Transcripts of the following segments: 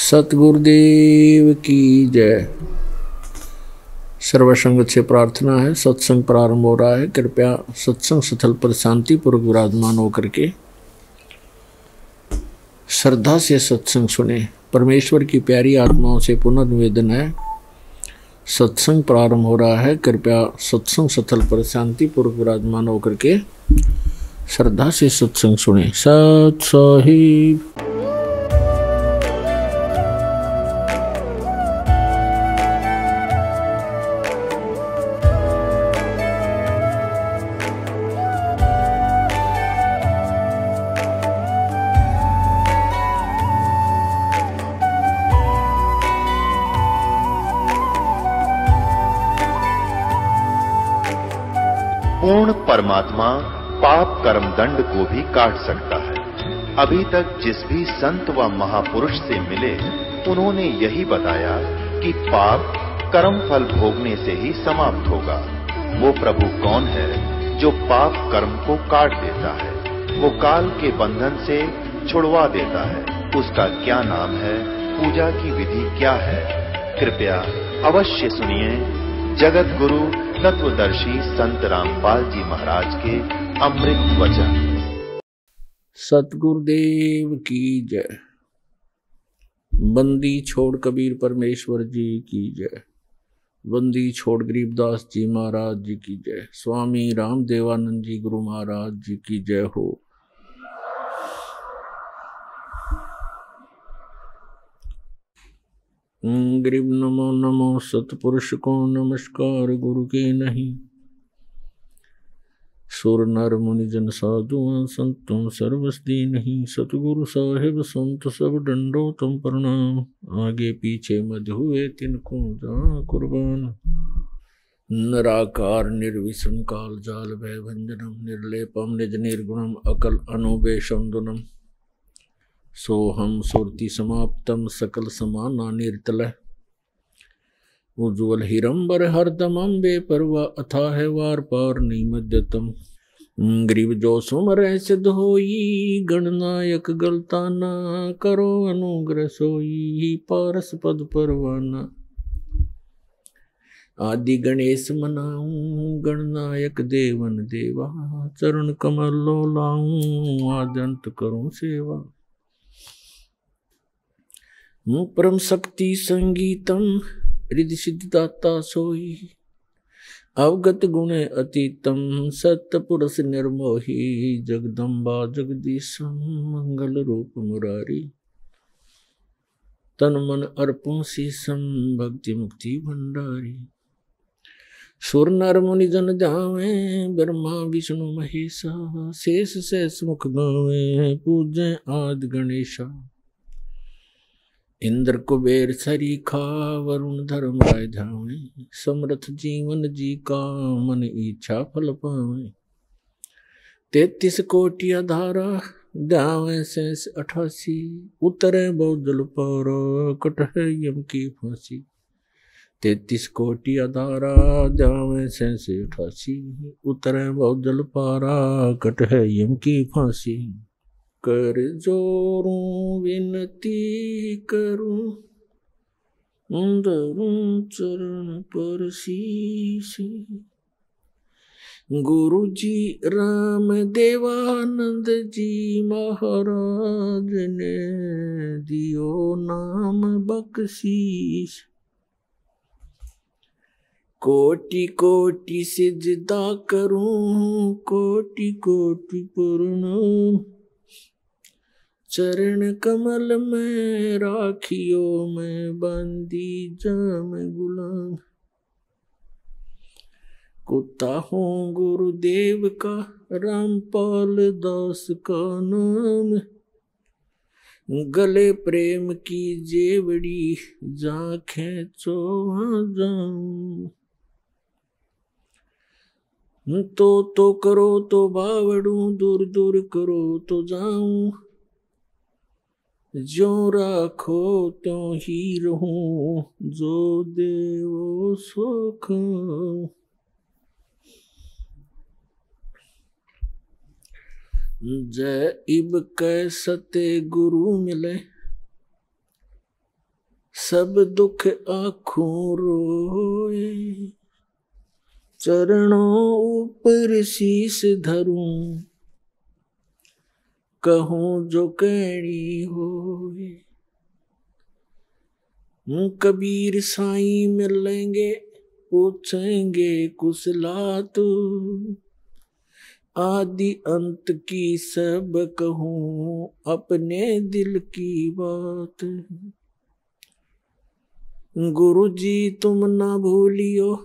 सतगुरुदेव की जय। सर्वसंगत से प्रार्थना है। सत्संग प्रारंभ हो रहा है। कृपया सत्संग स्थल पर शांतिपूर्वक विराजमान होकर के श्रद्धा से सत्संग सुने। परमेश्वर की प्यारी आत्माओं से पुनर्निवेदन है, सत्संग प्रारंभ हो रहा है। कृपया सत्संग स्थल पर शांतिपूर्वक विराजमान होकर के श्रद्धा से सत्संग सुने। सत साहिब। पूर्ण परमात्मा पाप कर्म दंड को भी काट सकता है। अभी तक जिस भी संत व महापुरुष से मिले, उन्होंने यही बताया कि पाप कर्म फल भोगने से ही समाप्त होगा। वो प्रभु कौन है जो पाप कर्म को काट देता है, वो काल के बंधन से छुड़वा देता है। उसका क्या नाम है, पूजा की विधि क्या है? कृपया अवश्य सुनिए जगत गुरु तत्वदर्शी संत रामपाल जी महाराज के अमृत वचन। सतगुरुदेव की जय। बंदी छोड़ कबीर परमेश्वर जी की जय। बंदी छोड़ गरीबदास जी महाराज जी की जय। स्वामी रामदेवानंद जी गुरु महाराज जी की जय हो। गरीब नमो नमो सतपुरुष को नमस्कार गुरु के नहीं। सुर नर मुनि जन साधुआं संतों सर्वस्ती नहीं। सतगुरु साहिब संत सब डंडो तुम प्रणाम। आगे पीछे मध हुए तिनको जा कुर्बान। निराकार निर्विषम काल जाल भय भंजनम। निर्लेपम निज निर्गुणम अकल अनुबेशम दुनम। सोहम सुरति समाप्तम सकल समाना निर्तल। उज्ज्वल हिरंबर हरदमं बेपरवा अथाह वार पार निमद्यतम। ग्रीव जो सुमर सिद्ध होई गणनायक गलता ना करो अनुग्रह सोई पारस पद परवाना। आदि गणेश मनाऊं गणनायक देवन देवा। चरण कमल लो लाऊं आद्यंत करूं सेवा। परम शक्ति संगीतम रिद्धि सिद्धिदाता सोई। अवगत गुण अतीतम सत्य पुरुष निर्मोही। जगदम्बा जगदीशम मंगल रूप मुरारी। तन मन अर्पण शीशम भक्ति मुक्ति भंडारी। सुर नर मुनि जन जावे ब्रह्मा विष्णु महेशा। शेष शेष मुख गावे पूजे आदि गणेशा। इंद्र कुबेर सरीखा वरुण धर्म राय धावे। समर्थ जीवन जी का मन इच्छा फल पावे। 33 कोटि आधारा दावे शेष 88। उतरे बहुजल पारा कटहे यम की फांसी। 33 कोटि आधारा दावे शेष 88। उतरे बहुजल पारा कटहे यम की फांसी। कर जोरूं विनती करूं धरूं चरण पर शीश। गुरु जी राम देवानंद जी महाराज ने दियो नाम बख्शीश। कोटि कोटि सिजदा करूं कोटि कोटि प्रणाम। चरण कमल में राखियो मैं बंदी जाम गुलाम। कुत्ता हूँ गुरुदेव का रामपाल दास का नाम। गले प्रेम की जेवड़ी जा खेचो जाऊं। तो करो तो बावड़ू दूर दूर करो तो जाऊं। जो राखो त्यों ही रहूं जो देवो सो खाऊं। जय इब कै सते गुरु मिले। सब दुख आँखों रोए, चरणों ऊपर शीस धरूं, कहूं जो कहनी होए। कबीर साईं मिलेंगे, पूछेंगे कुशलात, आदि अंत की सब कहूं, अपने दिल की बात। गुरु जी तुम ना भूलियो,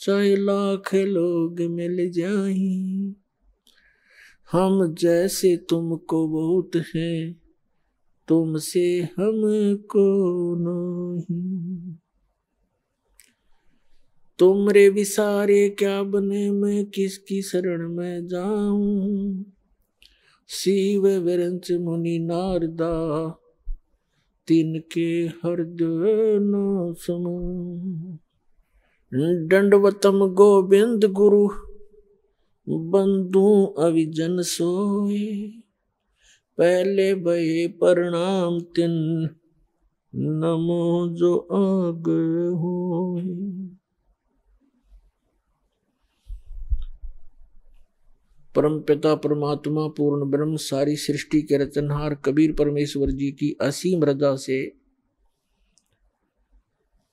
चाहे लाख लोग मिल जाएं, हम जैसे तुमको बहुत हैं, तुमसे हमको नहीं। तुमरे विसारे क्या बने, मैं किसकी शरण में जाऊं। शिव विरंच मुनि नारदा, तिनके हृदय न समूं। दंडवतम गोविंद गुरु, बंधु अविजन सोए। पहले भये प्रणाम तिन, नमो जो आगे होए। परमपिता परमात्मा पूर्ण ब्रह्म सारी सृष्टि के रचनहार कबीर परमेश्वर जी की असीम रजा से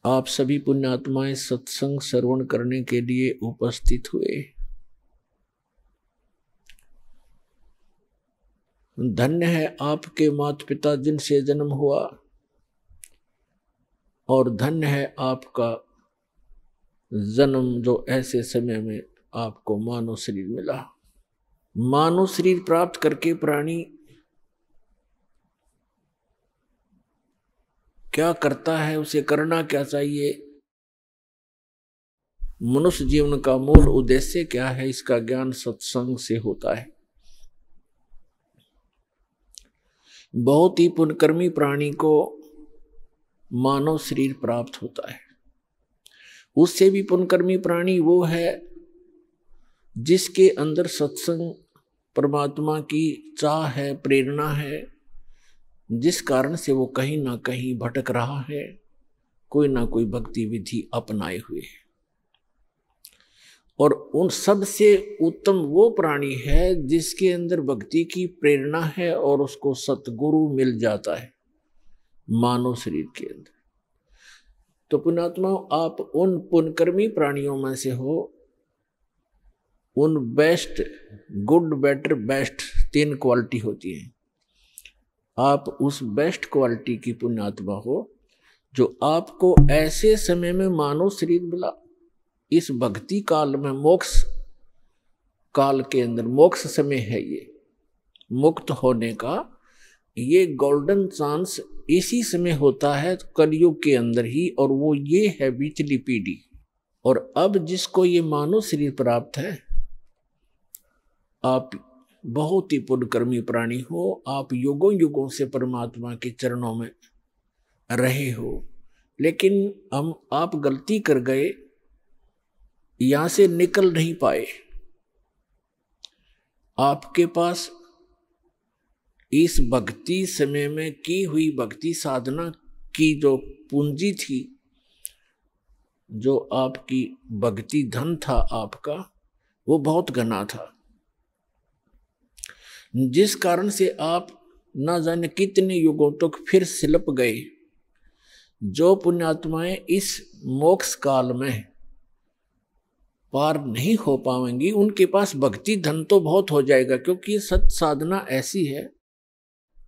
आप सभी पुण्यात्माएं सत्संग श्रवण करने के लिए उपस्थित हुए। धन्य है आपके माता पिता जिनसे जन्म हुआ, और धन्य है आपका जन्म जो ऐसे समय में आपको मानव शरीर मिला। मानव शरीर प्राप्त करके प्राणी क्या करता है, उसे करना क्या चाहिए, मनुष्य जीवन का मूल उद्देश्य क्या है, इसका ज्ञान सत्संग से होता है। बहुत ही पुण्यकर्मी प्राणी को मानव शरीर प्राप्त होता है। उससे भी पुण्यकर्मी प्राणी वो है जिसके अंदर सत्संग परमात्मा की चाह है, प्रेरणा है, जिस कारण से वो कहीं ना कहीं भटक रहा है, कोई ना कोई भक्ति विधि अपनाए हुए है। और उन सब से उत्तम वो प्राणी है जिसके अंदर भक्ति की प्रेरणा है और उसको सतगुरु मिल जाता है मानव शरीर के अंदर। तो पुण्यात्मा, आप उन पुण्यकर्मी प्राणियों में से हो। उन best, good, better, best 3 quality होती है। आप उस बेस्ट क्वालिटी की पुण्यात्मा हो जो आपको ऐसे समय में मानव शरीर मिला। इस भक्ति काल में, मोक्ष काल के अंदर, मोक्ष समय है ये, मुक्त होने का ये गोल्डन चांस इसी समय होता है कलयुग के अंदर ही, और वो ये है बीचली पीढ़ी। और अब जिसको ये मानव शरीर प्राप्त है, आप बहुत ही पुण्यकर्मी प्राणी हो। आप युगों युगों से परमात्मा के चरणों में रहे हो, लेकिन आप गलती कर गए, यहां से निकल नहीं पाए। आपके पास इस भक्ति समय में की हुई भक्ति साधना की जो पूंजी थी, जो आपकी भक्ति धन था आपका, वो बहुत घना था, जिस कारण से आप न जाने कितने युगों तक फिर सिलप गए। जो पुण्यात्माएं इस मोक्ष काल में पार नहीं हो पाएंगी, उनके पास भक्ति धन तो बहुत हो जाएगा, क्योंकि ये सत साधना ऐसी है,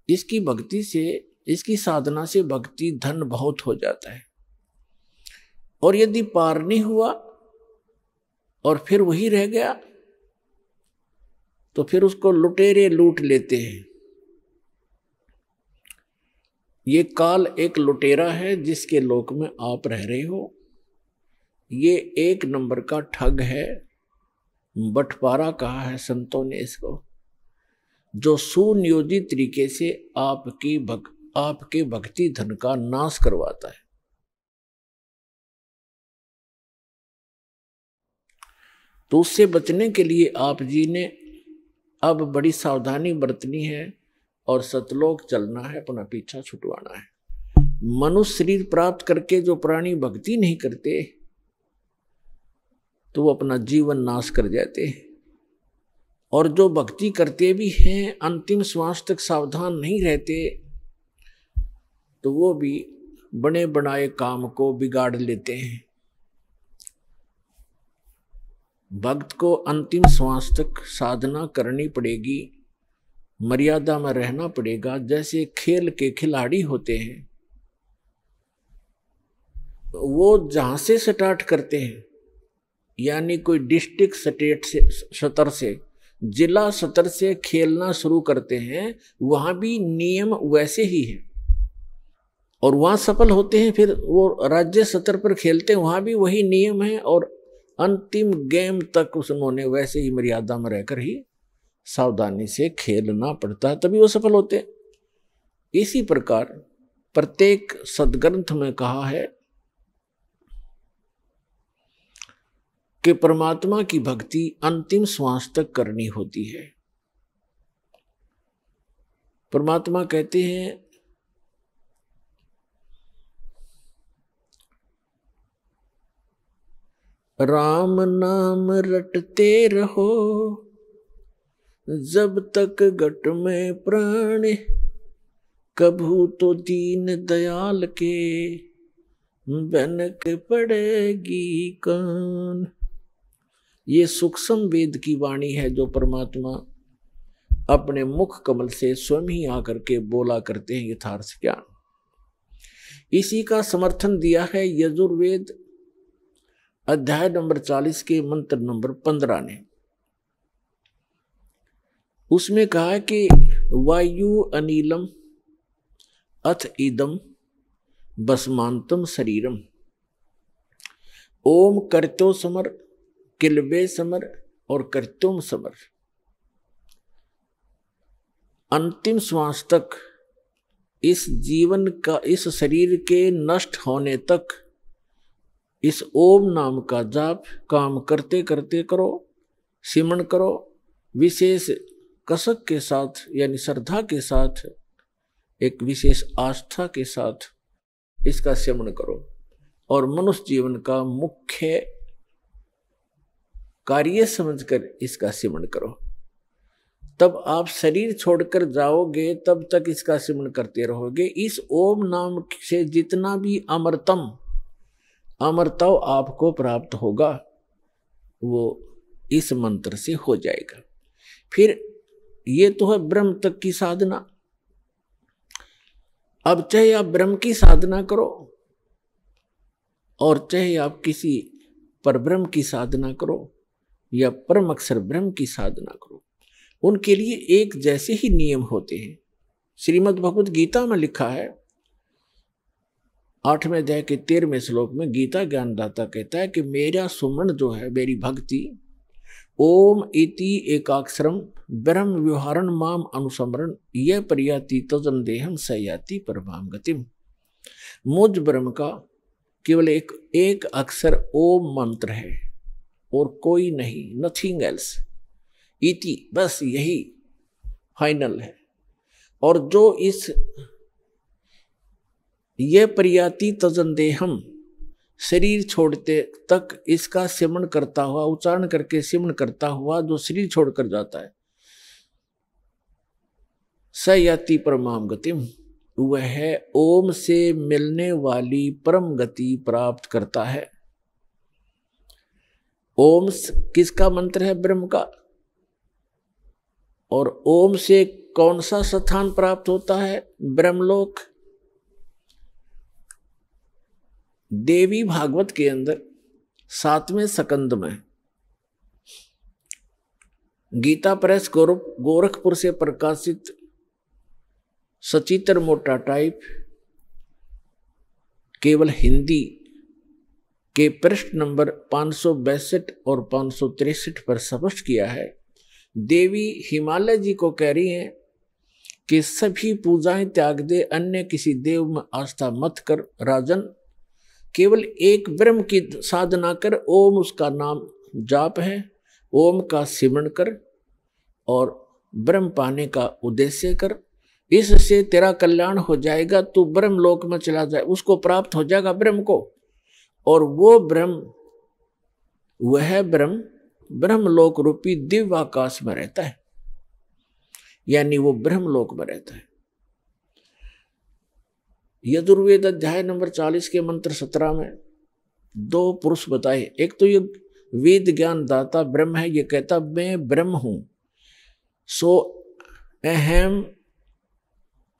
इसकी भक्ति से, इसकी साधना से भक्ति धन बहुत हो जाता है। और यदि पार नहीं हुआ और फिर वही रह गया, तो फिर उसको लुटेरे लूट लेते हैं। ये काल एक लुटेरा है जिसके लोक में आप रह रहे हो। ये 1 नंबर का ठग है, बटवारा कहा है संतों ने इसको, जो सुनियोजित तरीके से आपके भक्ति धन का नाश करवाता है। तो उससे बचने के लिए आप जी ने अब बड़ी सावधानी बरतनी है और सतलोक चलना है, अपना पीछा छुटवाना है। मनुष्य शरीर प्राप्त करके जो प्राणी भक्ति नहीं करते तो वो अपना जीवन नाश कर जाते, और जो भक्ति करते भी हैं अंतिम श्वास तक सावधान नहीं रहते तो वो भी बने बनाए काम को बिगाड़ लेते हैं। भक्त को अंतिम श्वास तक साधना करनी पड़ेगी, मर्यादा में रहना पड़ेगा। जैसे खेल के खिलाड़ी होते हैं, वो जहां से स्टार्ट करते हैं, यानी कोई डिस्ट्रिक्ट स्टेट से स्तर से, जिला स्तर से खेलना शुरू करते हैं, वहां भी नियम वैसे ही है, और वहां सफल होते हैं। फिर वो राज्य स्तर पर खेलते हैं, वहां भी वही नियम है, और अंतिम गेम तक उन्होंने वैसे ही मर्यादा में रहकर ही सावधानी से खेलना पड़ता है, तभी वो सफल होते हैं। इसी प्रकार प्रत्येक सदग्रंथ में कहा है कि परमात्मा की भक्ति अंतिम श्वास तक करनी होती है। परमात्मा कहते हैं राम नाम रटते रहो जब तक घट में प्राण, कभू तो दीन दयाल के बनक पड़ेगी कान। ये सूक्ष्म वेद की वाणी है जो परमात्मा अपने मुख कमल से स्वयं ही आकर के बोला करते हैं यथार्थ ज्ञान। इसी का समर्थन दिया है यजुर्वेद अध्याय नंबर 40 के मंत्र नंबर 15 ने। उसमें कहा है कि वायु अनिलम अथ इदम भस्मांतम शरीरम, ओम कर्तो समर किलबे समर और कर्तुम समर। अंतिम श्वास तक इस जीवन का, इस शरीर के नष्ट होने तक इस ओम नाम का जाप काम करते करते करो, सिमरण करो, विशेष कसक के साथ यानी श्रद्धा के साथ, एक विशेष आस्था के साथ इसका सिमरण करो, और मनुष्य जीवन का मुख्य कार्य समझकर इसका सिमरण करो। तब आप शरीर छोड़कर जाओगे तब तक इसका सिमरण करते रहोगे। इस ओम नाम से जितना भी अमरत्व आपको प्राप्त होगा वो इस मंत्र से हो जाएगा। फिर ये तो है ब्रह्म तक की साधना। अब चाहे आप ब्रह्म की साधना करो और चाहे आप किसी परब्रह्म की साधना करो या परम अक्षर ब्रह्म की साधना करो, उनके लिए एक जैसे ही नियम होते हैं। श्रीमद् भगवद गीता में लिखा है 8वें अध्याय के 13वें श्लोक में गीता ज्ञानदाता कहता है कि मेरा सुमरण जो है, मेरी भक्ति, ओम इति एकाक्षरम ब्रह्म व्यवहारण माम अनुसमरण यह परियाति तजन देहम सयाति परमाम गतिम। मुझ ब्रह्म का केवल एक अक्षर ओम मंत्र है और कोई नहीं, नथिंग एल्स। इति बस यही फाइनल है। और जो इस ये परियाति तजन देहम शरीर छोड़ते तक इसका सिमरण करता हुआ, उच्चारण करके सिमरण करता हुआ जो शरीर छोड़कर जाता है, सयाति परमाम गतिम, वह ओम से मिलने वाली परम गति प्राप्त करता है। ओम किसका मंत्र है? ब्रह्म का। और ओम से कौन सा स्थान प्राप्त होता है? ब्रह्मलोक। देवी भागवत के अंदर 7वें स्कंद में गीता प्रेस गोरखपुर से प्रकाशित सचित्र मोटा टाइप केवल हिंदी के पृष्ठ नंबर 562 और 563 पर स्पष्ट किया है। देवी हिमालय जी को कह रही हैं कि सभी पूजाएं त्याग दे, अन्य किसी देव में आस्था मत कर राजन, केवल एक ब्रह्म की साधना कर, ओम उसका नाम जाप है, ओम का सिमरण कर और ब्रह्म पाने का उद्देश्य कर, इससे तेरा कल्याण हो जाएगा, तू ब्रह्म लोक में चला जाए, उसको प्राप्त हो जाएगा ब्रह्म को। और वो ब्रह्म, वह ब्रह्म ब्रह्मलोक रूपी दिव्य आकाश में रहता है, यानी वो ब्रह्मलोक में रहता है। यजुर्वेद अध्याय नंबर 40 के मंत्र 17 में 2 पुरुष बताए। एक तो ये वेद ज्ञान दाता ब्रह्म है, ये कहता मैं ब्रह्म हूं, सो अहम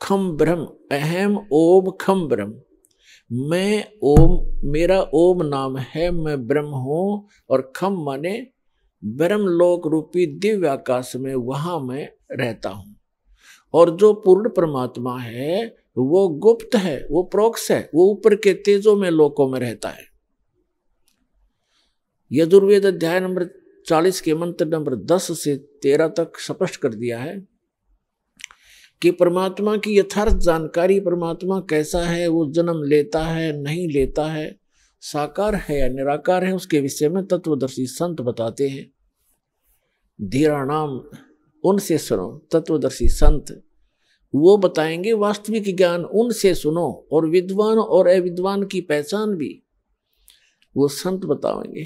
खम ब्रह्म, अहम ओम खम ब्रह्म, मैं ओम, मेरा ओम नाम है, मैं ब्रह्म हूं। और खम माने ब्रह्मलोक रूपी दिव्य आकाश में, वहां मैं रहता हूं। और जो पूर्ण परमात्मा है वो गुप्त है, वो प्रोक्ष है, वो ऊपर के तेजों में लोकों में रहता है। यजुर्वेद अध्याय नंबर 40 के मंत्र नंबर 10 से 13 तक स्पष्ट कर दिया है कि परमात्मा की यथार्थ जानकारी, परमात्मा कैसा है, वो जन्म लेता है नहीं लेता है, साकार है या निराकार है, उसके विषय में तत्वदर्शी संत बताते हैं। धीराणाम, उनसे सुनो, तत्वदर्शी संत वो बताएंगे वास्तविक ज्ञान, उनसे सुनो। और विद्वान और अविद्वान की पहचान भी वो संत बताएंगे।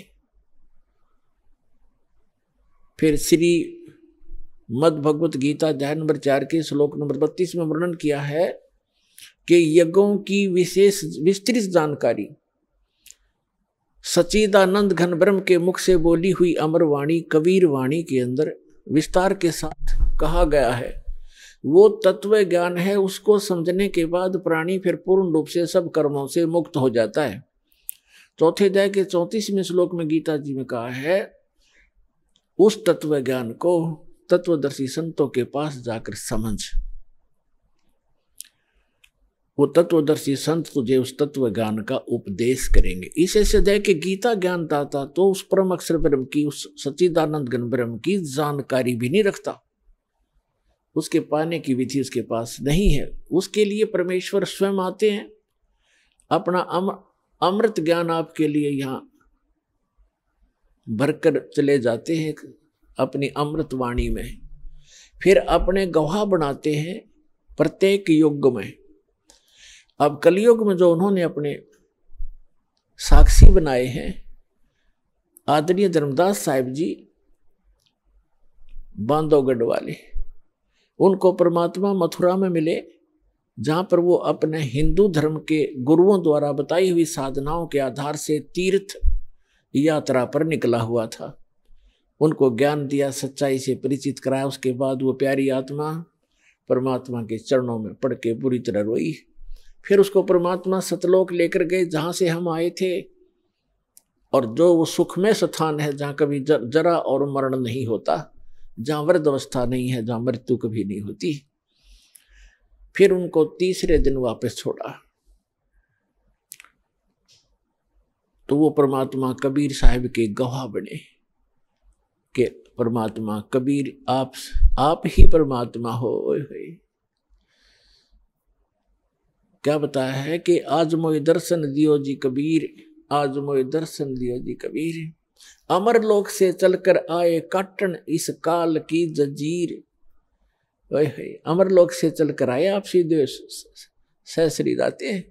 फिर श्री मद् भगवत गीता अध्याय नंबर 4 के श्लोक नंबर 32 में वर्णन किया है कि यज्ञों की विशेष विस्तृत जानकारी सच्चिदानंद घन ब्रह्म के मुख से बोली हुई अमर वाणी कबीर वाणी के अंदर विस्तार के साथ कहा गया है। वो तत्व ज्ञान है, उसको समझने के बाद प्राणी फिर पूर्ण रूप से सब कर्मों से मुक्त हो जाता है। चौथे अध्याय के 34वें श्लोक में गीता जी में कहा है, उस तत्व ज्ञान को तत्वदर्शी संतों के पास जाकर समझ। वो तत्वदर्शी संत तुझे उस तत्व ज्ञान का उपदेश करेंगे। इसे से दे के गीता ज्ञान दाता तो उस परम अक्षर ब्रह्म की, उस सच्चिदानंद घन ब्रह्म की जानकारी भी नहीं रखता, उसके पाने की विधि उसके पास नहीं है। उसके लिए परमेश्वर स्वयं आते हैं, अपना अमृत ज्ञान आपके लिए यहाँ भरकर चले जाते हैं अपनी अमृत वाणी में, फिर अपने गवाह बनाते हैं प्रत्येक युग में। अब कलयुग में जो उन्होंने अपने साक्षी बनाए हैं, आदरणीय धर्मदास साहिब जी बांधवगढ़ वाले, उनको परमात्मा मथुरा में मिले, जहाँ पर वो अपने हिंदू धर्म के गुरुओं द्वारा बताई हुई साधनाओं के आधार से तीर्थ यात्रा पर निकला हुआ था। उनको ज्ञान दिया, सच्चाई से परिचित कराया। उसके बाद वो प्यारी आत्मा परमात्मा के चरणों में पड़ के बुरी तरह रोई। फिर उसको परमात्मा सतलोक लेकर गए, जहाँ से हम आए थे, और जो वो सुखमय स्थान है जहाँ कभी जरा और मरण नहीं होता, जहाँ वृद्ध अवस्था नहीं है, जहाँ मृत्यु कभी नहीं होती। फिर उनको तीसरे दिन वापस छोड़ा तो वो परमात्मा कबीर साहिब के गवाह बने कि परमात्मा कबीर आप ही परमात्मा हो। क्या बताया है कि आज मोए दर्शन दियो जी कबीर, आज मोए दर्शन दियो जी कबीर, अमर लोक से चलकर आए काटन इस काल की जंजीर। अमर लोक से चलकर आए आप सीधे सहसरी जाते हैं।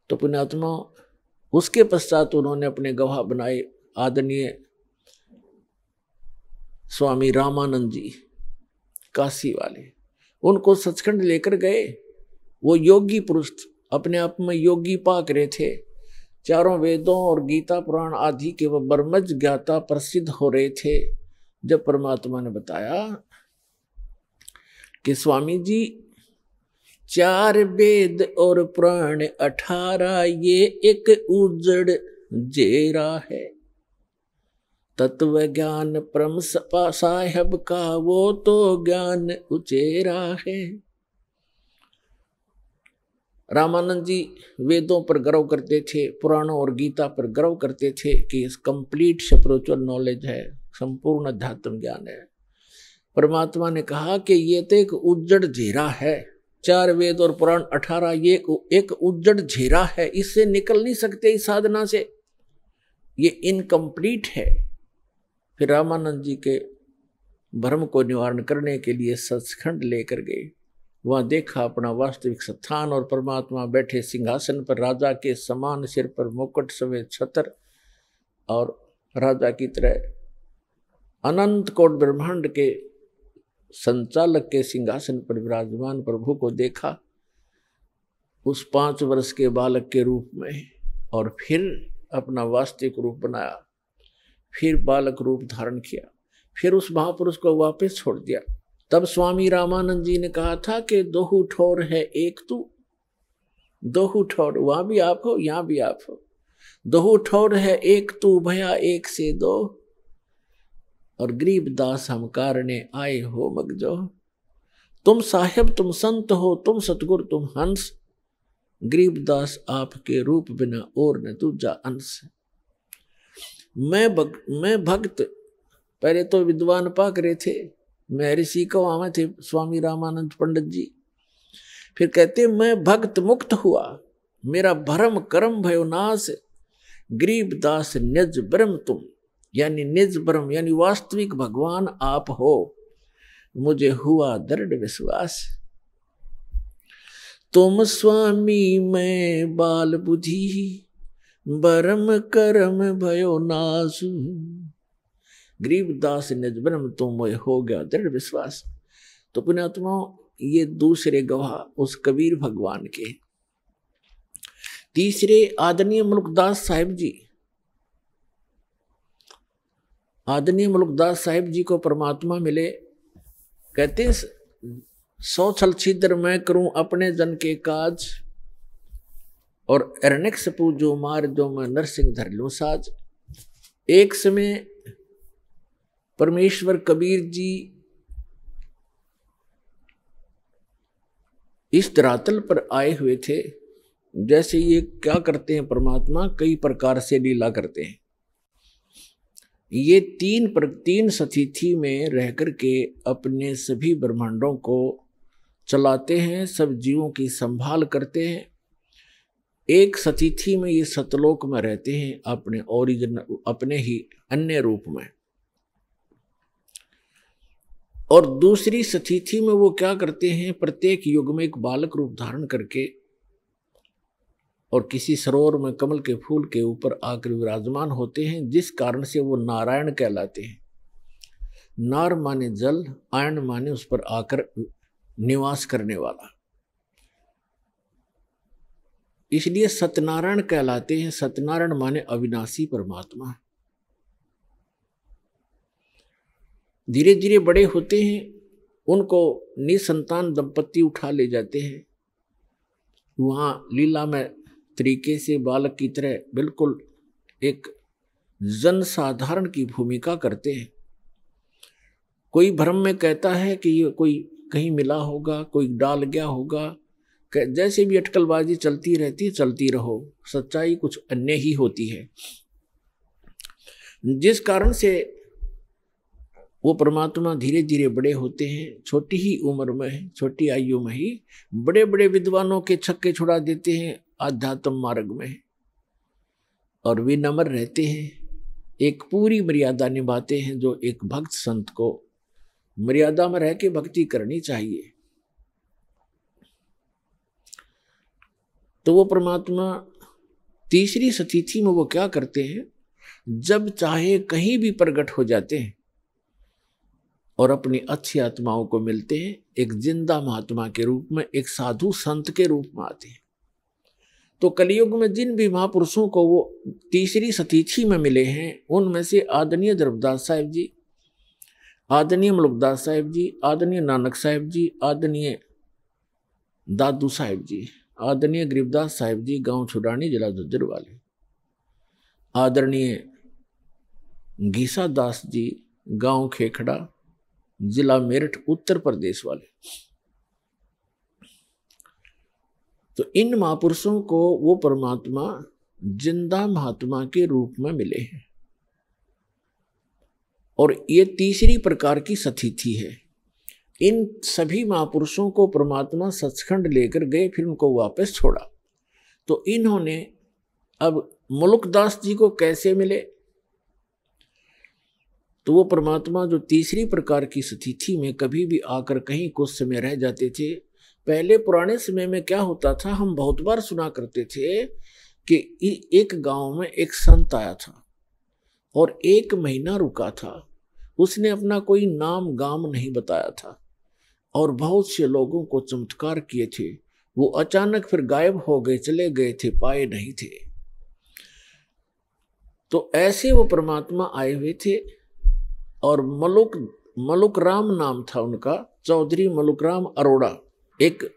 तो पुण्यात्मा उसके पश्चात उन्होंने अपने गवाह बनाए आदरणीय स्वामी रामानंद जी काशी वाले, उनको सचखंड लेकर गए। वो योगी पुरुष अपने आप में योगी पाक रहे थे, चारों वेदों और गीता पुराण आदि के वह ब्रह्मज्ञ ज्ञाता प्रसिद्ध हो रहे थे। जब परमात्मा ने बताया कि स्वामी जी 4 वेद और पुराण 18, ये एक उजड़ जेरा है, तत्व ज्ञान परम साहेब का वो तो ज्ञान उचेरा है। रामानंद जी वेदों पर गर्व करते थे, पुराणों और गीता पर गर्व करते थे कि इस कंप्लीट स्पिरिचुअल नॉलेज है, संपूर्ण अध्यात्म ज्ञान है। परमात्मा ने कहा कि ये तो एक उज्जड़ झेरा है, 4 वेद और पुराण 18, ये एक उज्जड़ झेरा है, इससे निकल नहीं सकते इस साधना से, ये इनकम्प्लीट है। फिर रामानंद जी के भ्रम को निवारण करने के लिए सचखंड लेकर गए। वहां देखा अपना वास्तविक स्थान और परमात्मा बैठे सिंहासन पर, राजा के समान सिर पर मुकुट समेत छत्र और राजा की तरह अनंत कोट ब्रह्मांड के संचालक के सिंहासन पर विराजमान प्रभु को देखा उस 5 वर्ष के बालक के रूप में, और फिर अपना वास्तविक रूप बनाया, फिर बालक रूप धारण किया, फिर उस महापुरुष को वापस छोड़ दिया। तब स्वामी रामानंद जी ने कहा था कि दोहु ठोर है एक तू, दोहु ठोर, वहां भी आप हो यहां भी आप हो। दोहु ठोर है एक तू, भया एक से दो, और गरीब दास हम कारणे आए हो मगजो। तुम साहेब तुम संत हो, तुम सतगुरु तुम हंस, गरीब दास आपके रूप बिना और न दूजा अंश। मैं भक्त, पहले तो विद्वान पाक रहे थे, मैं ऋषि को आवे थे स्वामी रामानंद पंडित जी। फिर कहते मैं भक्त मुक्त हुआ, मेरा भरम कर्म भयो नाश, गरीब दास निज ब्रह्म तुम, यानी निज ब्रह्म यानी वास्तविक भगवान आप हो, मुझे हुआ दृढ़ विश्वास। तुम स्वामी मैं बाल बुद्धि, बरम करम भयो नासु, गरीब दास निज ब्रह्म तुम हो गया दृढ़ विश्वास। तो पुण्यात्माओं, ये दूसरे गवाह उस कबीर भगवान के। तीसरे आदरणीय मुल्कदास साहिब जी, आदरणीय मुल्कदास साहिब जी को परमात्मा मिले। कहते 100 छल छिद्र मैं करूं अपने जन के काज, और अरण्यक सपू जो मार जो मैं नरसिंह धर लूं साज। एक समय परमेश्वर कबीर जी इस धरातल पर आए हुए थे। जैसे ये क्या करते हैं परमात्मा, कई प्रकार से लीला करते हैं। ये तीन सतिथि में रह करके अपने सभी ब्रह्मांडों को चलाते हैं, सब जीवों की संभाल करते हैं। एक सतिथि में ये सतलोक में रहते हैं अपने ओरिजिन, अपने ही अन्य रूप में, और दूसरी सतिथि में वो क्या करते हैं, प्रत्येक युग में एक बालक रूप धारण करके और किसी सरोवर में कमल के फूल के ऊपर आकर विराजमान होते हैं, जिस कारण से वो नारायण कहलाते हैं। नार माने जल, आयन माने उस पर आकर निवास करने वाला, इसलिए सत्यनारायण कहलाते हैं। सत्यनारायण माने अविनाशी परमात्मा। धीरे धीरे बड़े होते हैं, उनको निसंतान दंपत्ति उठा ले जाते हैं। वहाँ लीला में तरीके से बालक की तरह बिल्कुल एक जनसाधारण की भूमिका करते हैं। कोई भ्रम में कहता है कि ये कोई कहीं मिला होगा, कोई डाल गया होगा, जैसे भी अटकलबाजी चलती रहती है, चलती रहो, सच्चाई कुछ अन्य ही होती है। जिस कारण से वो परमात्मा धीरे धीरे बड़े होते हैं, छोटी ही उम्र में, छोटी आयु में ही बड़े बड़े विद्वानों के छक्के छुड़ा देते हैं आध्यात्म मार्ग में, और विनम्र रहते हैं, एक पूरी मर्यादा निभाते हैं जो एक भक्त संत को मर्यादा में रह के भक्ति करनी चाहिए। तो वो परमात्मा तीसरी सतिथि में वो क्या करते हैं, जब चाहे कहीं भी प्रकट हो जाते हैं और अपनी अच्छी आत्माओं को मिलते हैं, एक जिंदा महात्मा के रूप में, एक साधु संत के रूप में आते हैं। तो कलयुग में जिन भी महापुरुषों को वो तीसरी सतिथि में मिले हैं, उनमें से आदरणीय धर्मदास साहिब जी, आदरणीय मुल्कदास साहिब जी, आदरणीय नानक साहिब जी, आदरणीय दादू साहिब जी, आदरणीय गरीबदास साहिब जी, गांव छुडानी जिला झज्जर वाले, आदरणीय घीसा दास जी, गांव खेखड़ा जिला मेरठ उत्तर प्रदेश वाले। तो इन महापुरुषों को वो परमात्मा जिंदा महात्मा के रूप में मिले हैं, और ये तीसरी प्रकार की सतिथि है। इन सभी महापुरुषों को परमात्मा सचखंड लेकर गए, फिर उनको वापस छोड़ा। तो इन्होंने अब मुल्कदास जी को कैसे मिले, तो वो परमात्मा जो तीसरी प्रकार की स्थिति में कभी भी आकर कहीं कुछ समय रह जाते थे। पहले पुराने समय में क्या होता था, हम बहुत बार सुना करते थे कि एक गांव में एक संत आया था और 1 महीना रुका था। उसने अपना कोई नाम गाम नहीं बताया था और बहुत से लोगों को चमत्कार किए थे। वो अचानक फिर गायब हो गए, चले गए थे, पाए नहीं थे। तो ऐसे वो परमात्मा आए हुए थे और मलुक राम नाम था उनका, चौधरी मलुक राम अरोड़ा। एक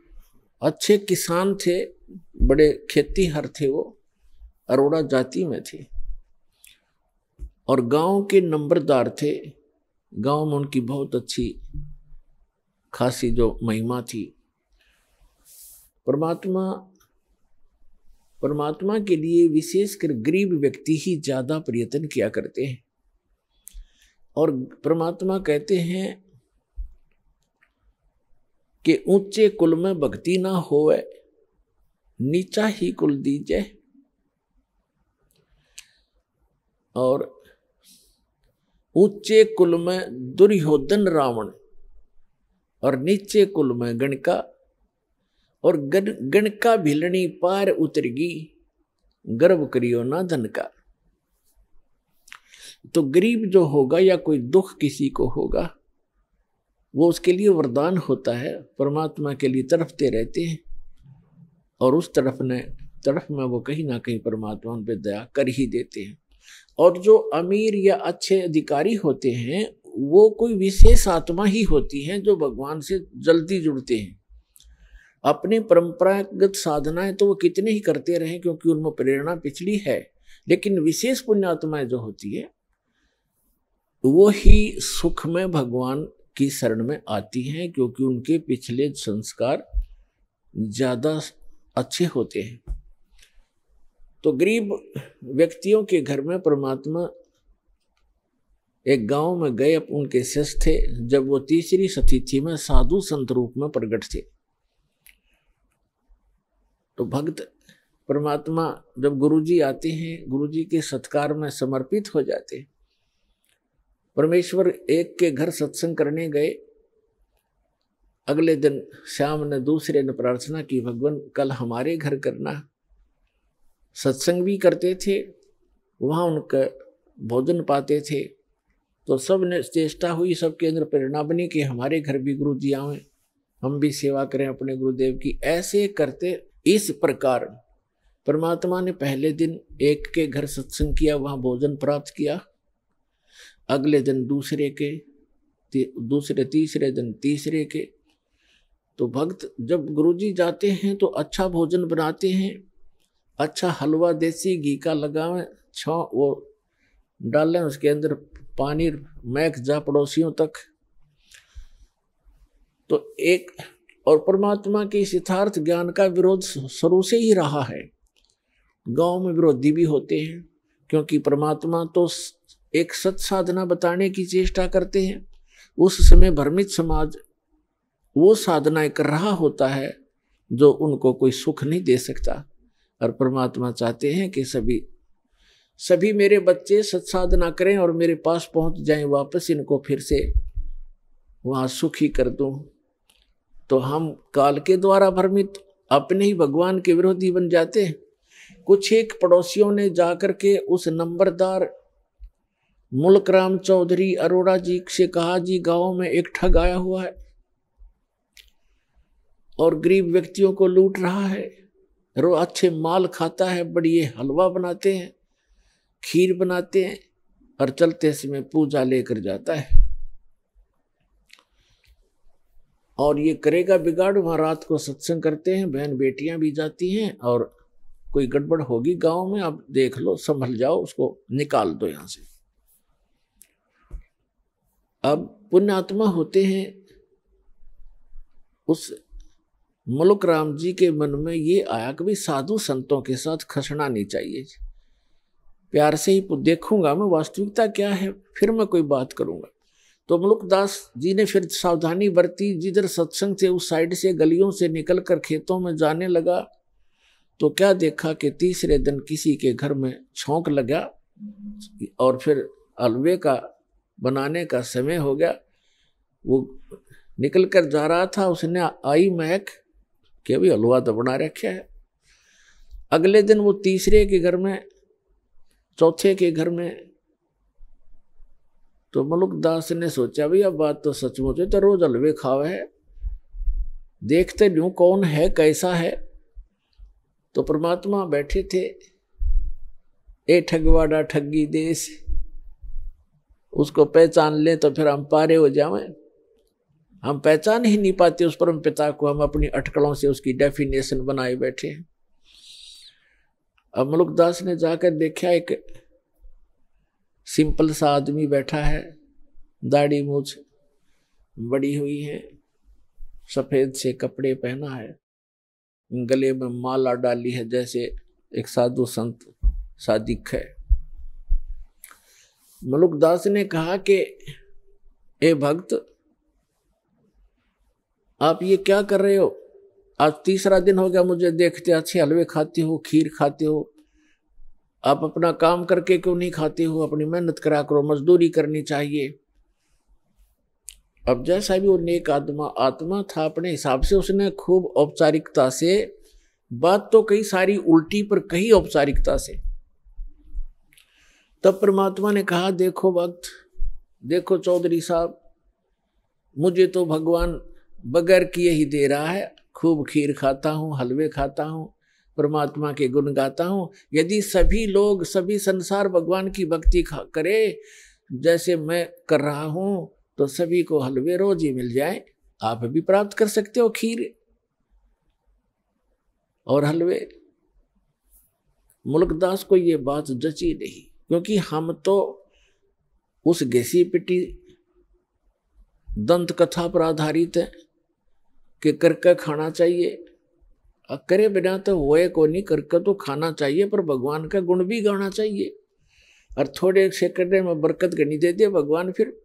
अच्छे किसान थे, बड़े खेतीहर थे, वो अरोड़ा जाति में थे और गांव के नंबरदार थे। गांव में उनकी बहुत अच्छी खासी जो महिमा थी। परमात्मा के लिए विशेषकर गरीब व्यक्ति ही ज्यादा प्रयत्न किया करते हैं और परमात्मा कहते हैं कि ऊंचे कुल में भक्ति ना होवे, नीचा ही कुल दीजे। और ऊंचे कुल में दुर्योधन रावण और नीचे कुल में गणका, और गणका भिलनी पार उतरगी, गर्व करियो ना धन का। तो गरीब जो होगा या कोई दुख किसी को होगा, वो उसके लिए वरदान होता है, परमात्मा के लिए तड़पते रहते हैं और उस तरफ में वो कहीं ना कहीं परमात्मा उन पे दया कर ही देते हैं। और जो अमीर या अच्छे अधिकारी होते हैं वो कोई विशेष आत्मा ही होती हैं जो भगवान से जल्दी जुड़ते हैं। अपनी परंपरागत साधनाएं तो वो कितने ही करते रहे क्योंकि उनमें प्रेरणा पिछली है, लेकिन विशेष पुण्यात्माएं जो होती है वो ही सुख में भगवान की शरण में आती हैं क्योंकि उनके पिछले संस्कार ज्यादा अच्छे होते हैं। तो गरीब व्यक्तियों के घर में परमात्मा एक गांव में गए, उनके शिष्य थे। जब वो तीसरी स्थिति में साधु संत रूप में प्रकट थे तो भक्त परमात्मा जब गुरुजी आते हैं, गुरुजी के सत्कार में समर्पित हो जाते हैं। परमेश्वर एक के घर सत्संग करने गए, अगले दिन श्याम ने दूसरे ने प्रार्थना की, भगवान कल हमारे घर करना। सत्संग भी करते थे, वहाँ उनका भोजन पाते थे। तो सब ने चेष्टा हुई, सबके अंदर प्रेरणा बनी कि हमारे घर भी गुरु जी आए, हम भी सेवा करें अपने गुरुदेव की। ऐसे करते इस प्रकार परमात्मा ने पहले दिन एक के घर सत्संग किया, वहाँ भोजन प्राप्त किया। अगले दिन दूसरे के, दूसरे तीसरे दिन तीसरे के। तो भक्त जब गुरुजी जाते हैं तो अच्छा भोजन बनाते हैं, अच्छा हलवा देसी घी का लगावें, वो डालें, उसके अंदर पानी महक जा पड़ोसियों तक। तो एक और परमात्मा के यथार्थ ज्ञान का विरोध शुरू से ही रहा है। गांव में विरोधी भी होते हैं क्योंकि परमात्मा तो एक सत साधना बताने की चेष्टा करते हैं। उस समय भ्रमित समाज वो साधनाएं कर रहा होता है जो उनको कोई सुख नहीं दे सकता, और परमात्मा चाहते हैं कि सभी मेरे बच्चे सत्साधना करें और मेरे पास पहुंच जाएं वापस, इनको फिर से वहां सुखी कर दूं। तो हम काल के द्वारा भ्रमित अपने ही भगवान के विरोधी बन जाते हैं। कुछ एक पड़ोसियों ने जाकर के उस नंबरदार मुल्क राम चौधरी अरोड़ा जी से कहा, जी गांव में एक ठग आया हुआ है और गरीब व्यक्तियों को लूट रहा है, रो अच्छे माल खाता है, बढ़िया हलवा बनाते हैं, खीर बनाते हैं और चलते समय पूजा लेकर जाता है और ये करेगा बिगाड़। वहां रात को सत्संग करते हैं, बहन बेटियां भी जाती हैं और कोई गड़बड़ होगी गांव में, अब देख लो, संभल जाओ, उसको निकाल दो यहां से। अब पुण्यात्मा होते हैं, उस मुल्क राम जी के मन में ये आया कि भाई साधु संतों के साथ खसना नहीं चाहिए, प्यार से ही देखूंगा मैं वास्तविकता क्या है, फिर मैं कोई बात करूंगा। तो मुल्कदास जी ने फिर सावधानी बरती, जिधर सत्संग से उस साइड से गलियों से निकलकर खेतों में जाने लगा तो क्या देखा कि तीसरे दिन किसी के घर में छौंक लगा और फिर हलवे का बनाने का समय हो गया। वो निकल कर जा रहा था, उसने आई महक कि भी हलवा तो बना रखा है। अगले दिन वो तीसरे के घर में, चौथे के घर में, तो मलुकदास ने सोचा भी अब बात तो सचमुच है, तो रोज हलवे खावे है, देखते न्यू कौन है कैसा है। तो परमात्मा बैठे थे, ए ठगवाड़ा ठगी देश, उसको पहचान ले तो फिर हम पारे हो जाएं। हम पहचान ही नहीं पाते उस परम पिता को, हम अपनी अटकलों से उसकी डेफिनेशन बनाए बैठे हैं। अब मलुकदास ने जाकर देखा, एक सिंपल सा आदमी बैठा है, दाढ़ी मूछ बड़ी हुई है, सफेद से कपड़े पहना है, गले में माला डाली है, जैसे एक साधु संत सा दिख है। मलुकदास ने कहा कि ए भक्त, आप ये क्या कर रहे हो? आज तीसरा दिन हो गया मुझे देखते, अच्छे हलवे खाते हो, खीर खाते हो, आप अपना काम करके क्यों नहीं खाते हो? अपनी मेहनत करा करो, मजदूरी करनी चाहिए। अब जैसा भी वो नेक आत्मा था, अपने हिसाब से उसने खूब औपचारिकता से बात तो कई सारी उल्टी पर कही औपचारिकता से। तब परमात्मा ने कहा, देखो भक्त, देखो चौधरी साहब, मुझे तो भगवान बगैर किए ही दे रहा है, खूब खीर खाता हूँ, हलवे खाता हूँ, परमात्मा के गुण गाता हूँ। यदि सभी लोग, सभी संसार भगवान की भक्ति करे जैसे मैं कर रहा हूँ, तो सभी को हलवे रोज ही मिल जाए। आप भी प्राप्त कर सकते हो खीर और हलवे। मुल्कदास को ये बात जची नहीं, क्योंकि हम तो उस घिसी पिटी दंत कथा पर आधारित है कि करके खाना चाहिए, करे बिना तो होए को नहीं, करके तो खाना चाहिए, पर भगवान का गुण भी गाना चाहिए। और थोड़े से करने में बरकत गनी दे दे भगवान फिर।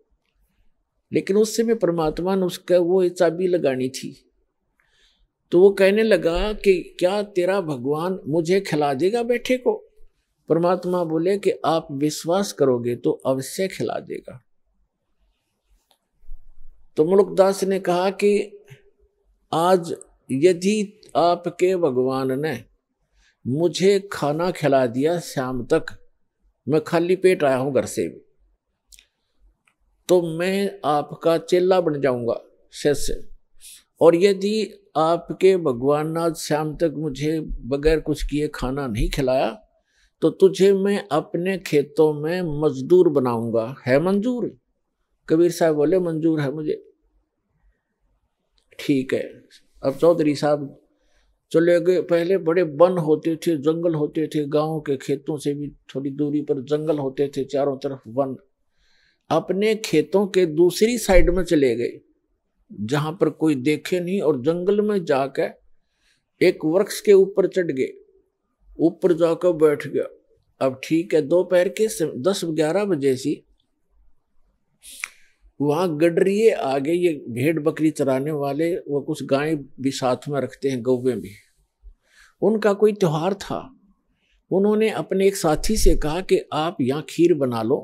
लेकिन उस समय परमात्मा ने उसका वो चाबी लगानी थी, तो वो कहने लगा कि क्या तेरा भगवान मुझे खिला देगा बैठे को? परमात्मा बोले कि आप विश्वास करोगे तो अवश्य खिला देगा। तो मुल्कदास ने कहा कि आज यदि आपके भगवान ने मुझे खाना खिला दिया शाम तक, मैं खाली पेट आया हूं घर से भी, तो मैं आपका चेला बन जाऊंगा, शिष्य। और यदि आपके भगवान ने आज शाम तक मुझे बगैर कुछ किए खाना नहीं खिलाया, तो तुझे मैं अपने खेतों में मजदूर बनाऊंगा। है मंजूर? कबीर साहब बोले मंजूर है मुझे। ठीक है। अब चौधरी साहब चले गए। पहले बड़े वन होते थे, जंगल होते थे, गांव के खेतों से भी थोड़ी दूरी पर जंगल होते थे, चारों तरफ वन। अपने खेतों के दूसरी साइड में चले गए जहां पर कोई देखे नहीं, और जंगल में जाकर एक वृक्ष के ऊपर चढ़ गए, ऊपर जाकर बैठ गया। अब ठीक है, दोपहर के 10-11 बजे सी वहां गडरिए आगे, ये भेड़ बकरी चराने वाले, वो कुछ गाय भी साथ में रखते हैं, गौवें भी, उनका कोई त्योहार था। उन्होंने अपने एक साथी से कहा कि आप यहाँ खीर बना लो।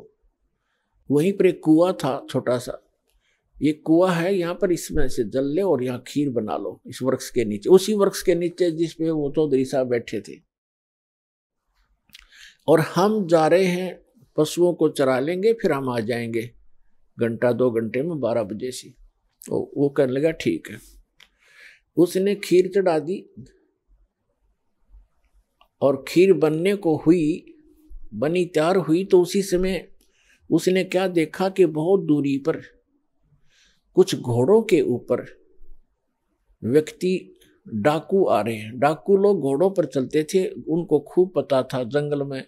वहीं पर एक कुआं था छोटा सा, ये कुआं है यहाँ पर, इसमें से जल ले और यहाँ खीर बना लो इस वृक्ष के नीचे, उसी वृक्ष के नीचे जिसपे वो चौधरी साहब बैठे थे। और हम जा रहे हैं, पशुओं को चरा लेंगे, फिर हम आ जाएंगे 1-2 घंटे में, 12 बजे से। वो कहने लगा ठीक है। उसने खीर चढ़ा दी और खीर बनने को हुई, बनी तैयार हुई, तो उसी समय उसने क्या देखा कि बहुत दूरी पर कुछ घोड़ों के ऊपर व्यक्ति डाकू आ रहे हैं। डाकू लोग घोड़ों पर चलते थे, उनको खूब पता था जंगल में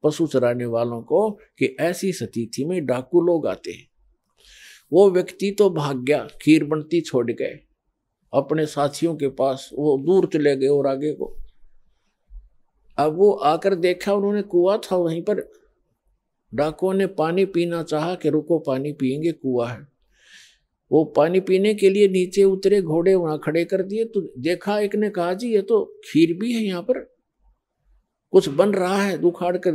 पशु चराने वालों को कि ऐसी स्थिति में डाकू लोग आते हैं। वो व्यक्ति तो भाग गया, खीर बनती छोड़ गए अपने साथियों के पास, वो दूर चले गए और आगे को। अब वो आकर देखा, उन्होंने कुआं था वहीं पर, डाकुओं ने पानी पीना चाहा कि रुको पानी पिएंगे, कुआं है। वो पानी पीने के लिए नीचे उतरे, घोड़े वहां खड़े कर दिए, तो देखा, एक ने कहा जी ये तो खीर भी है यहाँ पर, कुछ बन रहा है। उखाड़ कर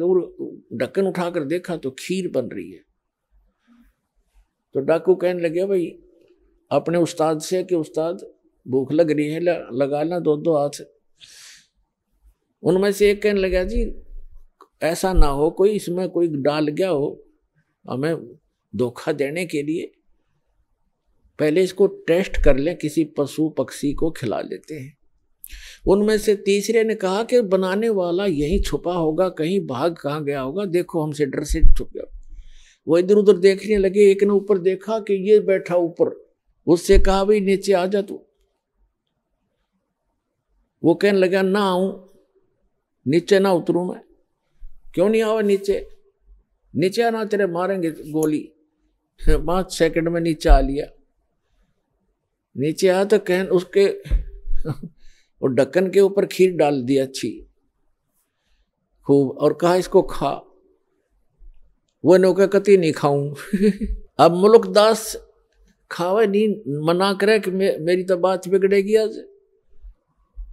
ढक्कन उठाकर देखा तो खीर बन रही है। तो डाकू कहने लगे भाई अपने उस्ताद से कि उस्ताद भूख लग रही है, लगा ला 2-2 हाथ। उनमें से एक कहने लगा जी ऐसा ना हो कोई इसमें कोई डाल गया हो हमें धोखा देने के लिए, पहले इसको टेस्ट कर ले, किसी पशु पक्षी को खिला लेते हैं। उनमें से तीसरे ने कहा कि बनाने वाला यहीं छुपा होगा, कहीं भाग कहाँ गया होगा, देखो हमसे डर से छुप गया। वो इधर उधर देखने लगे, एक ने ऊपर देखा कि ये बैठा ऊपर, उससे कहा भाई नीचे आ जा तू। वो कहने लगा ना आऊं, नीचे ना उतरूं मैं। क्यों नहीं आवा नीचे? नीचे आना तेरे मारेंगे गोली। 5 सेकंड में नीचे आ लिया। नीचे आया तो कहन उसके और ढक्कन के ऊपर खीर डाल दी अच्छी खूब और कहा इसको खा। वो नौका कति नहीं खाऊं। अब मुल्कदास खावे नहीं, मना करे कि मेरी तो बात बिगड़ेगी आज।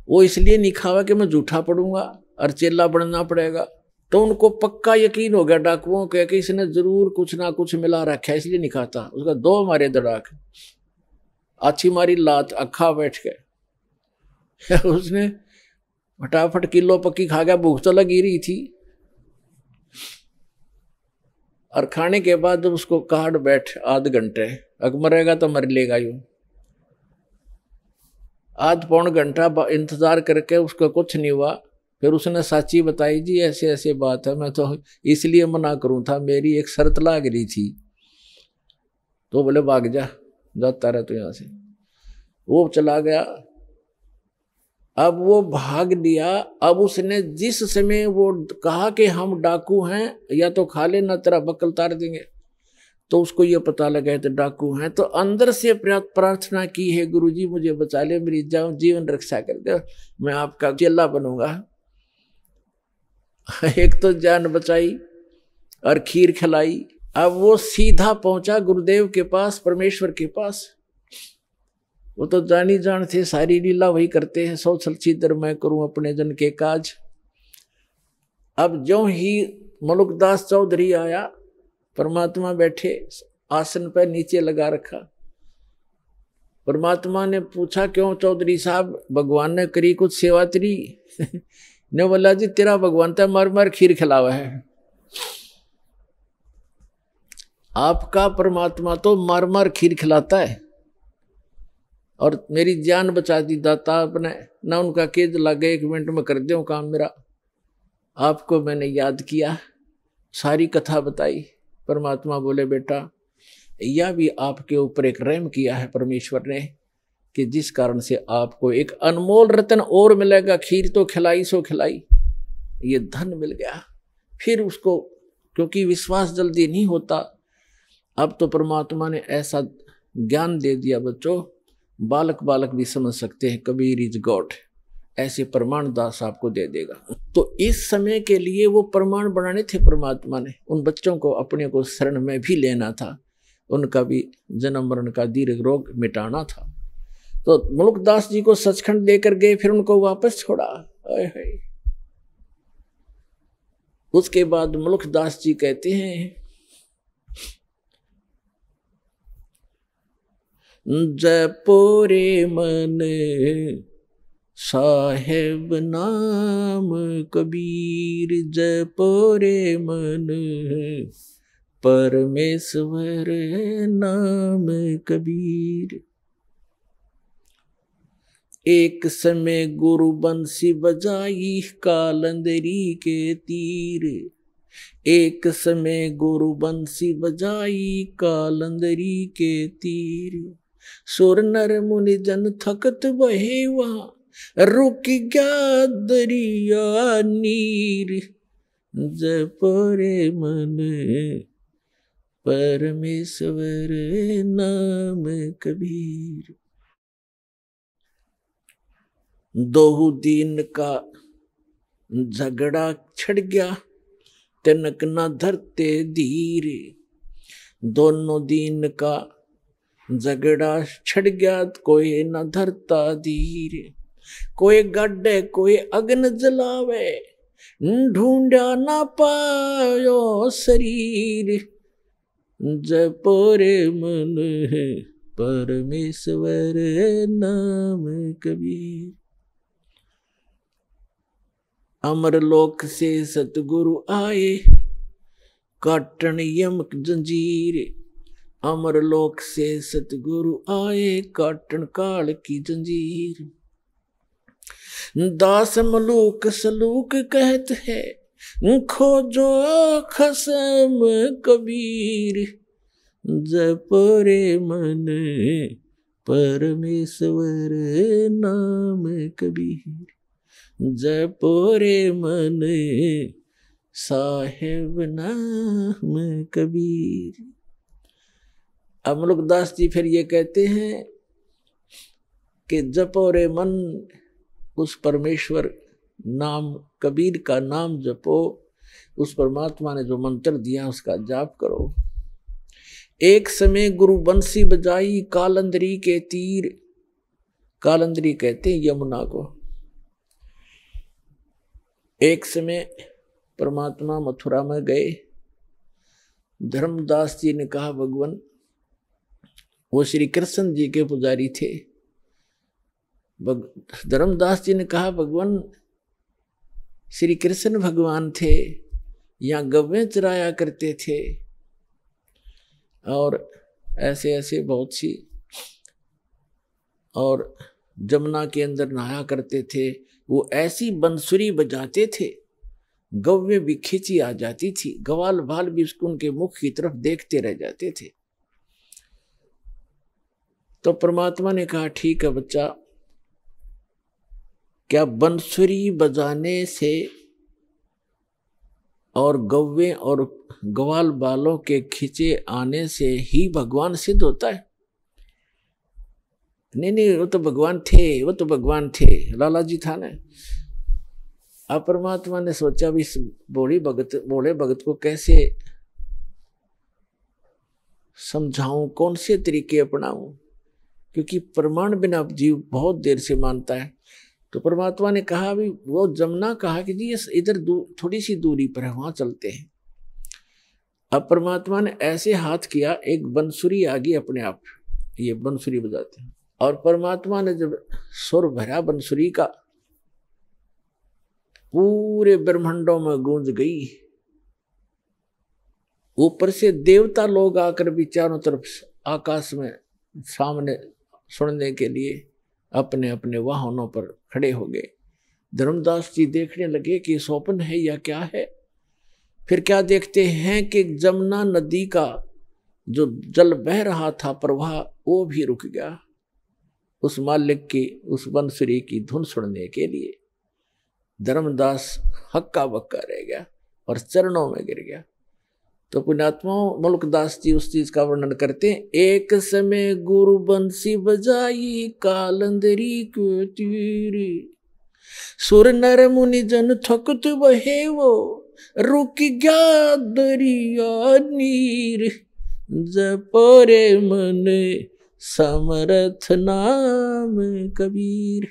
वो इसलिए नहीं खावा कि मैं झूठा पड़ूंगा और चेला बनना पड़ेगा। तो उनको पक्का यकीन हो गया डाकुओं के कि इसने जरूर कुछ ना कुछ मिला रखा है, इसलिए नहीं खाता। उसका 2 मारे दड़ाक, अच्छी मारी लात, अखा बैठ गए। उसने फटाफट किलो पक्की खा गया, भूख तो लगी रही थी। और खाने के बाद जब उसको काट बैठ आध घंटे, अगर मरेगा तो मर लेगा यूं। आध पौन घंटा इंतजार करके उसको कुछ नहीं हुआ। फिर उसने साची बताई जी ऐसे ऐसे बात है, मैं तो इसलिए मना करूं था, मेरी एक शर्त लाग रही थी। तो बोले भाग जा, जाता रहे तो यहां से। वो चला गया। अब वो भाग लिया। अब उसने जिस समय वो कहा कि हम डाकू हैं या तो खा लेना तेरा बकल तार देंगे, तो उसको ये पता लगा तो डाकू हैं, तो अंदर से प्रार्थना की है गुरुजी मुझे बचा ले, मेरी जीवन रक्षा कर दे, मैं आपका चेला बनूंगा। एक तो जान बचाई और खीर खिलाई। अब वो सीधा पहुंचा गुरुदेव के पास, परमेश्वर के पास। वो तो जानी जान थे, सारी लीला वही करते हैं, 100 छलछीदर मैं करूं अपने जन के काज। अब जो ही मुल्कदास चौधरी आया, परमात्मा बैठे आसन पर नीचे लगा रखा। परमात्मा ने पूछा क्यों चौधरी साहब, भगवान ने करी कुछ सेवा तेरी? ने बोला जी तेरा भगवान तो मार मार खीर खिलावा है, आपका परमात्मा तो मार मार खीर खिलाता है और मेरी जान बचा दी दाता आपने ना। उनका केज लगे 1 मिनट में कर दो काम मेरा। आपको मैंने याद किया, सारी कथा बताई। परमात्मा बोले बेटा यह भी आपके ऊपर एक रहम किया है परमेश्वर ने कि जिस कारण से आपको एक अनमोल रतन और मिलेगा। खीर तो खिलाई सो खिलाई, ये धन मिल गया। फिर उसको क्योंकि विश्वास जल्दी नहीं होता, अब तो परमात्मा ने ऐसा ज्ञान दे दिया बच्चों, बालक बालक भी समझ सकते हैं, कबीर इज गॉड, ऐसे प्रमाण दास आपको दे देगा। तो इस समय के लिए वो प्रमाण बनाने थे परमात्मा ने। उन बच्चों को अपने को शरण में भी लेना था, उनका भी जन्म मरण का दीर्घ रोग मिटाना था। तो मुल्कदास जी को सचखंड देकर गए, फिर उनको वापस छोड़ा। उसके बाद मुल्कदास जी कहते हैं जपोरे मन साहेब नाम कबीर, जपोरे मन परमेश्वर नाम कबीर। एक समय गुरु बंसी बजाई कालंदरी के तीर, एक समय गुरु बंसी बजाई कालंदरी के तीर। सुर नर मुनि जन थकत बहे वहां, रुक गया दरिया नीर। जपरे मन परमेश्वर नाम कबीर। 2 दिन का झगड़ा छड़ गया, तिनक न धरते धीर। दोनों दिन का झगड़ा छड़ गया, कोई न धरता धीर। कोई गड्ढे कोई अग्न जलावे, ढूंढा ना पायो शरीर। जपो रे मन है परमेश्वर नाम कबीर। अमरलोक से सतगुरु आए काटन यमक जंजीर। अमरलोक से सतगुरु आए काटन काल की जंजीर। दास मलूक सलूक कहत है खोजो खसम कबीर। जपो रे मन परमेश्वर नाम कबीर। जपो रे मन साहेब नाम कबीर। अमलुकदास जी फिर ये कहते हैं कि जपो रे मन, उस परमेश्वर नाम कबीर का नाम जपो, उस परमात्मा ने जो मंत्र दिया उसका जाप करो। एक समय गुरु बंसी बजाई कालंदरी के तीर। कालंदरी कहते हैं यमुना को। एक समय परमात्मा मथुरा में गए। धर्मदास जी ने कहा भगवान, वो श्री कृष्ण जी के पुजारी थे। धर्मदास जी ने कहा भगवान, श्री कृष्ण भगवान थे, यहाँ गव्वें चराया करते थे और ऐसे ऐसे बहुत सी, और जमुना के अंदर नहाया करते थे। वो ऐसी बंसुरी बजाते थे, गव्वे भी खींची आ जाती थी, ग्वाल बाल भी उनके मुख की तरफ देखते रह जाते थे। तो परमात्मा ने कहा ठीक है बच्चा, क्या बंसुरी बजाने से और गव्वे और ग्वाल बालों के खींचे आने से ही भगवान सिद्ध होता है? नहीं नहीं, वो तो भगवान थे, वो तो भगवान थे, लाला जी था ना। अब परमात्मा ने सोचा भी इस बोले भगत को कैसे समझाऊं, कौन से तरीके अपनाऊं, क्योंकि प्रमाण बिना जीव बहुत देर से मानता है। तो परमात्मा ने कहा भी, वो जमुना कहा कि जी इधर थोड़ी सी दूरी पर है, वहां चलते हैं। अब परमात्मा ने ऐसे हाथ किया, एक बंसुरी आ गई अपने आप, ये बंसुरी बजाते हैं। और परमात्मा ने जब सुर भरा बंसुरी का, पूरे ब्रह्मांडों में गूंज गई। ऊपर से देवता लोग आकर भी चारों तरफ आकाश में सामने सुनने के लिए अपने अपने वाहनों पर खड़े हो गए। धर्मदास जी देखने लगे कि स्वप्न है या क्या है। फिर क्या देखते हैं कि जमुना नदी का जो जल बह रहा था प्रवाह, वो भी रुक गया उस मालिक की, उस बंसुरी की धुन सुनने के लिए। धर्मदास हक्का बक्का रह गया और चरणों में गिर गया। तो पुण्यात्माओं, मलुकदास जी उस चीज का वर्णन करते हैं। एक समय गुरु बंसी बजाई कालंदरी को तीर। सुर नर मुनि जन थकत बहे वो, रुक गया दरिया नीर। जपो रे मन समर्थ नाम कबीर।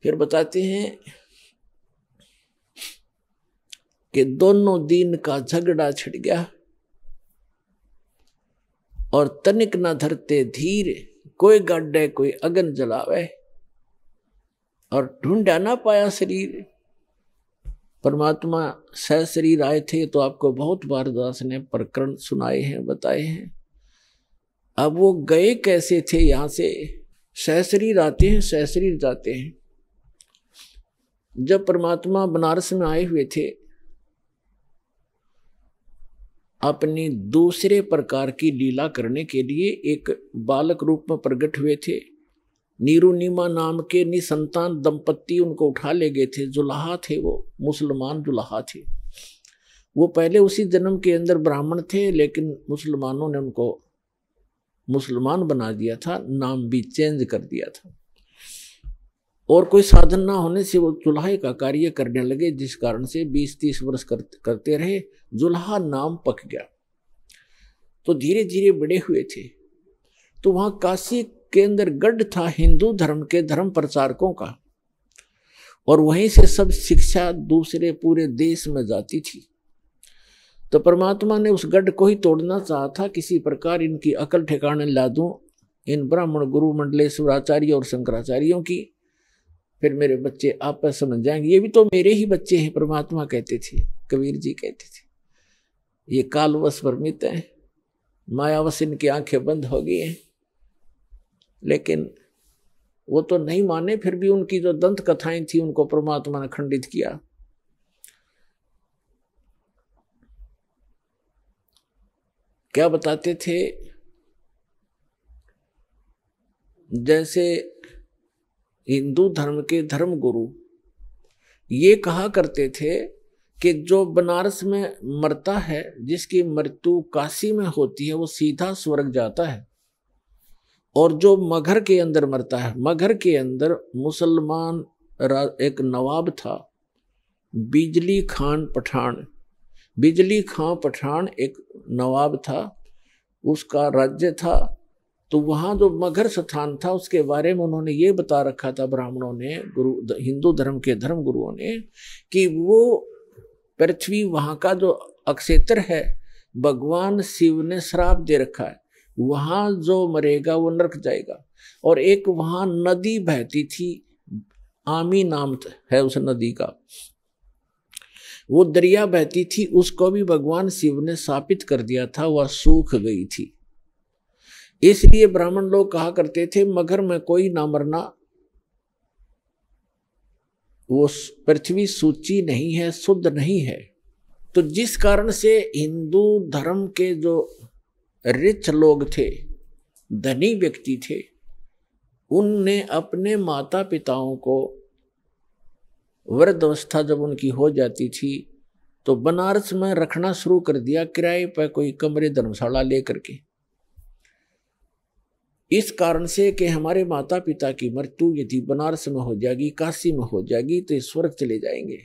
फिर बताते हैं कि दोनों दिन का झगड़ा छिड़ गया और तनिक न धरते धीर। कोई गाड्डे कोई अगन जलावे और ढूंढा ना पाया शरीर। परमात्मा सह शरीर आए थे, तो आपको बहुत बार दास ने प्रकरण सुनाए हैं, बताए हैं। अब वो गए कैसे थे यहां से? सह शरीर आते हैं, सह शरीर जाते हैं। जब परमात्मा बनारस में आए हुए थे, अपनी दूसरे प्रकार की लीला करने के लिए एक बालक रूप में प्रकट हुए थे। नीरू नीमा नाम के निसंतान दंपत्ति उनको उठा ले गए थे। जुलाहा थे, वो मुसलमान जुलाहा थे। वो पहले उसी जन्म के अंदर ब्राह्मण थे, लेकिन मुसलमानों ने उनको मुसलमान बना दिया था, नाम भी चेंज कर दिया था। और कोई साधन ना होने से वो जुल्हा का कार्य करने लगे, जिस कारण से 20-30 वर्ष करते रहे। जुल्हा नाम पक गया, तो धीरे धीरे बड़े हुए थे। तो वहां काशी के अंदर गढ़ था हिंदू धर्म के धर्म प्रचारकों का, और वहीं से सब शिक्षा दूसरे पूरे देश में जाती थी। तो परमात्मा ने उस गढ़ को ही तोड़ना चाहा था, किसी प्रकार इनकी अकल ठिकाने ला दूं, इन ब्राह्मण गुरु मंडलेश्वराचार्य और शंकराचार्यों की, फिर मेरे बच्चे आपस समझ जाएंगे, ये भी तो मेरे ही बच्चे हैं। परमात्मा कहते थे, कबीर जी कहते थे, ये कालवश भ्रमित हैं, मायावश इनकी आंखें बंद हो गई हैं। लेकिन वो तो नहीं माने, फिर भी उनकी जो दंत कथाएं थी उनको परमात्मा ने खंडित किया। क्या बताते थे, जैसे हिंदू धर्म के धर्म गुरु ये कहा करते थे कि जो बनारस में मरता है, जिसकी मृत्यु काशी में होती है, वो सीधा स्वर्ग जाता है। और जो मगहर के अंदर मरता है, मगहर के अंदर मुसलमान एक नवाब था, बिजली खान पठान, बिजली खां पठान एक नवाब था, उसका राज्य था। तो वहाँ जो मगहर स्थान था उसके बारे में उन्होंने ये बता रखा था ब्राह्मणों ने, गुरु हिंदू धर्म के धर्म गुरुओं ने, कि वो पृथ्वी वहाँ का जो अक्षेत्र है भगवान शिव ने श्राप दे रखा है, वहाँ जो मरेगा वो नरक जाएगा। और एक वहाँ नदी बहती थी, आमी नाम है उस नदी का, वो दरिया बहती थी, उसको भी भगवान शिव ने शापित कर दिया था, वह सूख गई थी। इसलिए ब्राह्मण लोग कहा करते थे मगहर में कोई ना मरना, वो पृथ्वी सूची नहीं है, शुद्ध नहीं है। तो जिस कारण से हिंदू धर्म के जो रिच लोग थे, धनी व्यक्ति थे, उनने अपने माता पिताओं को वृद्ध अवस्था जब उनकी हो जाती थी तो बनारस में रखना शुरू कर दिया, किराए पर कोई कमरे धर्मशाला लेकर के। इस कारण से कि हमारे माता पिता की मृत्यु यदि बनारस में हो जाएगी, काशी में हो जाएगी, तो स्वर्ग चले जाएंगे।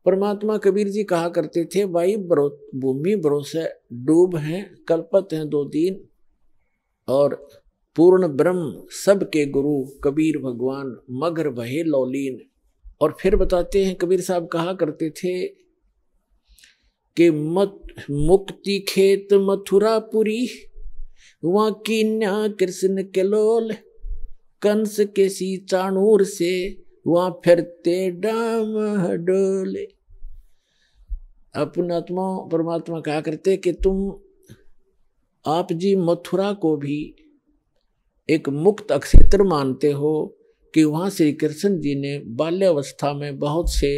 परमात्मा कबीर जी कहा करते थे, भाई भूमि भरोसे डूब हैं, कल्पत हैं दो दीन, और पूर्ण ब्रह्म सबके गुरु कबीर भगवान, मगहर भये लौलीन। और फिर बताते हैं, कबीर साहब कहा करते थे कि मुक्ति खेत मथुरापुरी, वहाँ कीन्या कृष्ण के लोल, कंस के सी चाणूर से वहाँ फिरते डाम डोले। अपना आत्मा परमात्मा कहा करते कि तुम आप जी मथुरा को भी एक मुक्त अक्षेत्र मानते हो, कि वहाँ श्री कृष्ण जी ने बाल्यावस्था में बहुत से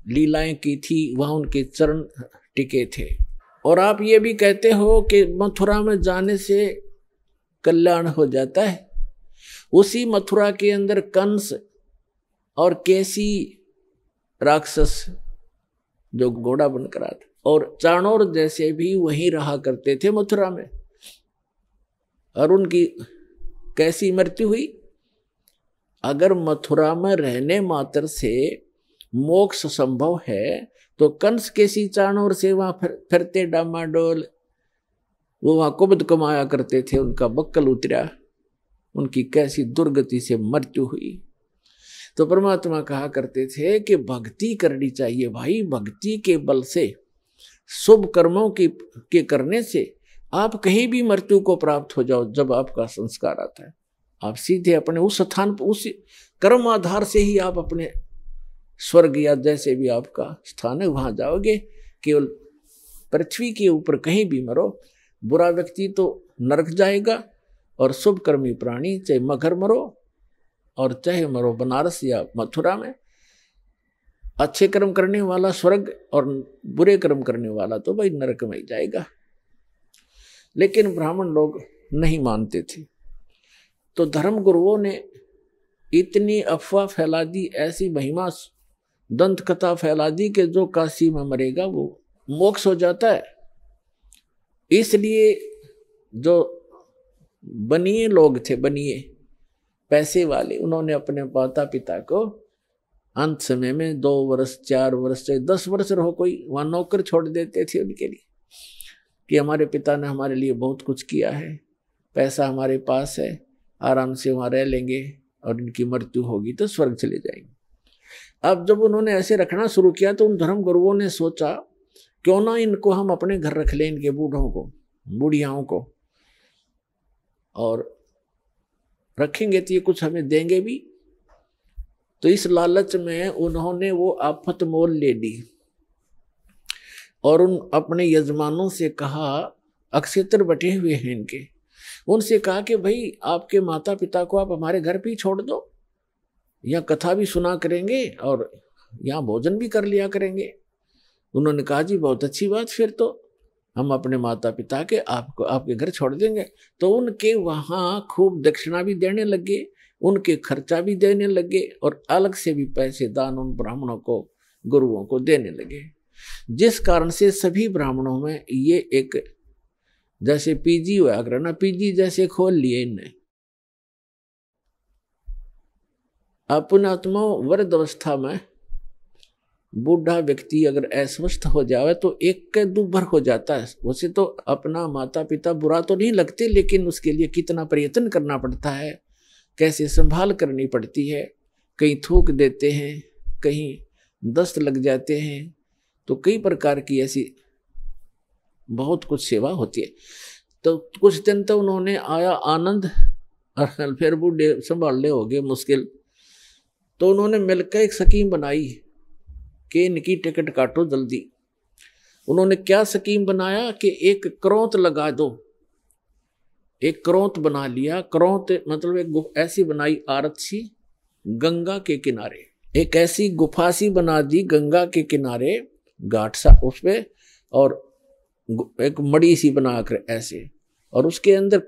लीलाएं की थी, वहाँ उनके चरण टिके थे। और आप ये भी कहते हो कि मथुरा में जाने से कल्याण हो जाता है। उसी मथुरा के अंदर कंस और केसी राक्षस जो घोड़ा बनकर आता, और चाणोर जैसे भी वहीं रहा करते थे मथुरा में। और उनकी कैसी मृत्यु हुई? अगर मथुरा में रहने मात्र से मोक्ष संभव है तो कंस के सी चाणोर से वहां फिरते डामाडोल, वो वहां कुबद कमाया करते थे, उनका बक्कल उतरा, उनकी कैसी दुर्गति से मृत्यु हुई। तो परमात्मा कहा करते थे कि भक्ति करनी चाहिए भाई, भक्ति के बल से, शुभ कर्मों के करने से आप कहीं भी मृत्यु को प्राप्त हो जाओ। जब आपका संस्कार आता है, आप सीधे अपने उस स्थान पर, उस कर्म आधार से ही आप अपने स्वर्ग या जैसे भी आपका स्थान है वहां जाओगे। केवल पृथ्वी के ऊपर कहीं भी मरो, बुरा व्यक्ति तो नरक जाएगा, और शुभ कर्मी प्राणी चाहे मगहर मरो और चाहे मरो बनारस या मथुरा में, अच्छे कर्म करने वाला स्वर्ग और बुरे कर्म करने वाला तो भाई नरक में ही जाएगा। लेकिन ब्राह्मण लोग नहीं मानते थे, तो धर्म गुरुओं ने इतनी अफवाह फैला दी, ऐसी महिमा दंत कथा फैला दी कि जो काशी में मरेगा वो मोक्ष हो जाता है। इसलिए जो बनिए लोग थे, बनिए पैसे वाले, उन्होंने अपने माता पिता को अंत समय में 2 वर्ष 4 वर्ष चाहे 10 वर्ष रहो, कोई वहाँ नौकर छोड़ देते थे उनके लिए, कि हमारे पिता ने हमारे लिए बहुत कुछ किया है, पैसा हमारे पास है, आराम से वहाँ रह लेंगे, और इनकी मृत्यु होगी तो स्वर्ग चले जाएंगे। अब जब उन्होंने ऐसे रखना शुरू किया तो उन धर्म गुरुओं ने सोचा क्यों ना इनको हम अपने घर रख लें, इनके बूढ़ों को, बूढ़ियाओं को, और रखेंगे तो ये कुछ हमें देंगे भी। तो इस लालच में उन्होंने वो आफत मोल ले ली और उन अपने यजमानों से कहा, अक्षेत्र बटे हुए हैं इनके, उनसे कहा कि भाई आपके माता पिता को आप हमारे घर पे ही छोड़ दो, या कथा भी सुना करेंगे और यहाँ भोजन भी कर लिया करेंगे। उन्होंने कहा जी बहुत अच्छी बात, फिर तो हम अपने माता पिता के आपको आपके घर छोड़ देंगे। तो उनके वहाँ खूब दक्षिणा भी देने लगे, उनके खर्चा भी देने लगे और अलग से भी पैसे दान उन ब्राह्मणों को, गुरुओं को देने लगे। जिस कारण से सभी ब्राह्मणों में ये एक जैसे पीजी हुआ करना, पीजी जैसे खोल लिए इनने। अपनात्मा वृद्ध अवस्था में बूढ़ा व्यक्ति अगर अस्वस्थ हो जाए तो एक के दुर्भर हो जाता है। उसे तो अपना माता पिता बुरा तो नहीं लगते, लेकिन उसके लिए कितना प्रयत्न करना पड़ता है, कैसे संभाल करनी पड़ती है। कहीं थूक देते हैं, कहीं दस्त लग जाते हैं, तो कई प्रकार की ऐसी बहुत कुछ सेवा होती है। तो कुछ दिन तो उन्होंने आया आनंद और फिर बूढ़े संभालने हो गए मुश्किल। तो उन्होंने मिलकर एक स्कीम बनाई कि इनकी टिकट काटो जल्दी। उन्होंने क्या स्कीम बनाया कि एक क्रोंत लगा दो, एक क्रोंत बना लिया। क्रोंत मतलब एक ऐसी बनाई आरत सी गंगा के किनारे, एक ऐसी गुफा सी बना दी गंगा के किनारे, घाट सा उस पे, और एक मड़ी सी बनाकर ऐसे, और उसके अंदर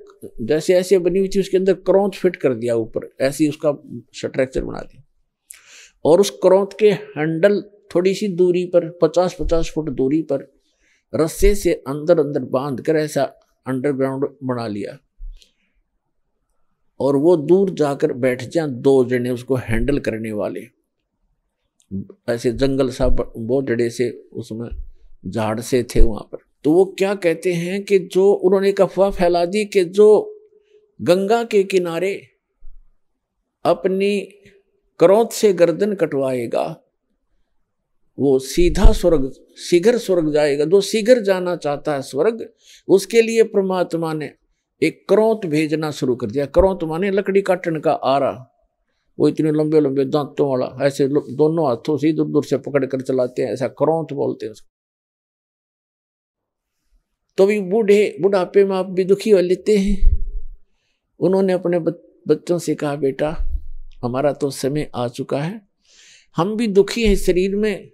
जैसे ऐसे बनी हुई थी उसके अंदर क्रोंत फिट कर दिया ऊपर, ऐसी उसका स्ट्रक्चर बना दिया। और उस क्रोंत के हैंडल थोड़ी सी दूरी पर 50-50 फुट दूरी पर रस्से से अंदर अंदर बांध कर ऐसा अंडरग्राउंड बना लिया, और वो दूर जाकर बैठ जाए 2 जने उसको हैंडल करने वाले। ऐसे जंगल सा बहुत जड़े से उसमें झाड़ से थे वहां पर। तो वो क्या कहते हैं कि जो उन्होंने एक अफवाह फैला दी कि जो गंगा के किनारे अपनी क्रोध से गर्दन कटवाएगा वो सीधा स्वर्ग, शीघ्र स्वर्ग जाएगा। जो शीघ्र जाना चाहता है स्वर्ग, उसके लिए परमात्मा ने एक क्रोंत भेजना शुरू कर दिया। क्रोंत माने लकड़ी काटने का आरा, वो इतने लंबे लंबे दांतों वाला, ऐसे दोनों हाथों से इधर उधर से पकड़ कर चलाते हैं, ऐसा क्रोंत बोलते हैं उसको। तो भी बुढ़ापे में आप भी दुखी हो लेते हैं। उन्होंने अपने बच्चों से कहा, बेटा हमारा तो समय आ चुका है, हम भी दुखी हैं शरीर में,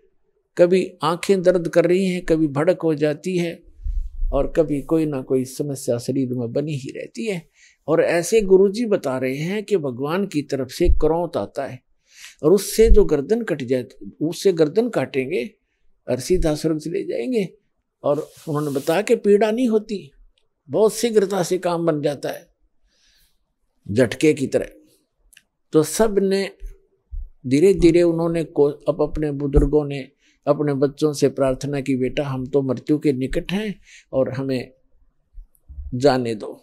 कभी आंखें दर्द कर रही हैं, कभी भड़क हो जाती है, और कभी कोई ना कोई समस्या शरीर में बनी ही रहती है। और ऐसे गुरुजी बता रहे हैं कि भगवान की तरफ से क्रोंत आता है, और उससे जो गर्दन कट जाए, उससे गर्दन काटेंगे और सीधा स्वर्ग चले जाएंगे। और उन्होंने बताया कि पीड़ा नहीं होती, बहुत शीघ्रता से काम बन जाता है, झटके की तरह। तो सब ने धीरे धीरे उन्होंने अब अपने बुजुर्गों ने अपने बच्चों से प्रार्थना की, बेटा हम तो मृत्यु के निकट हैं और हमें जाने दो।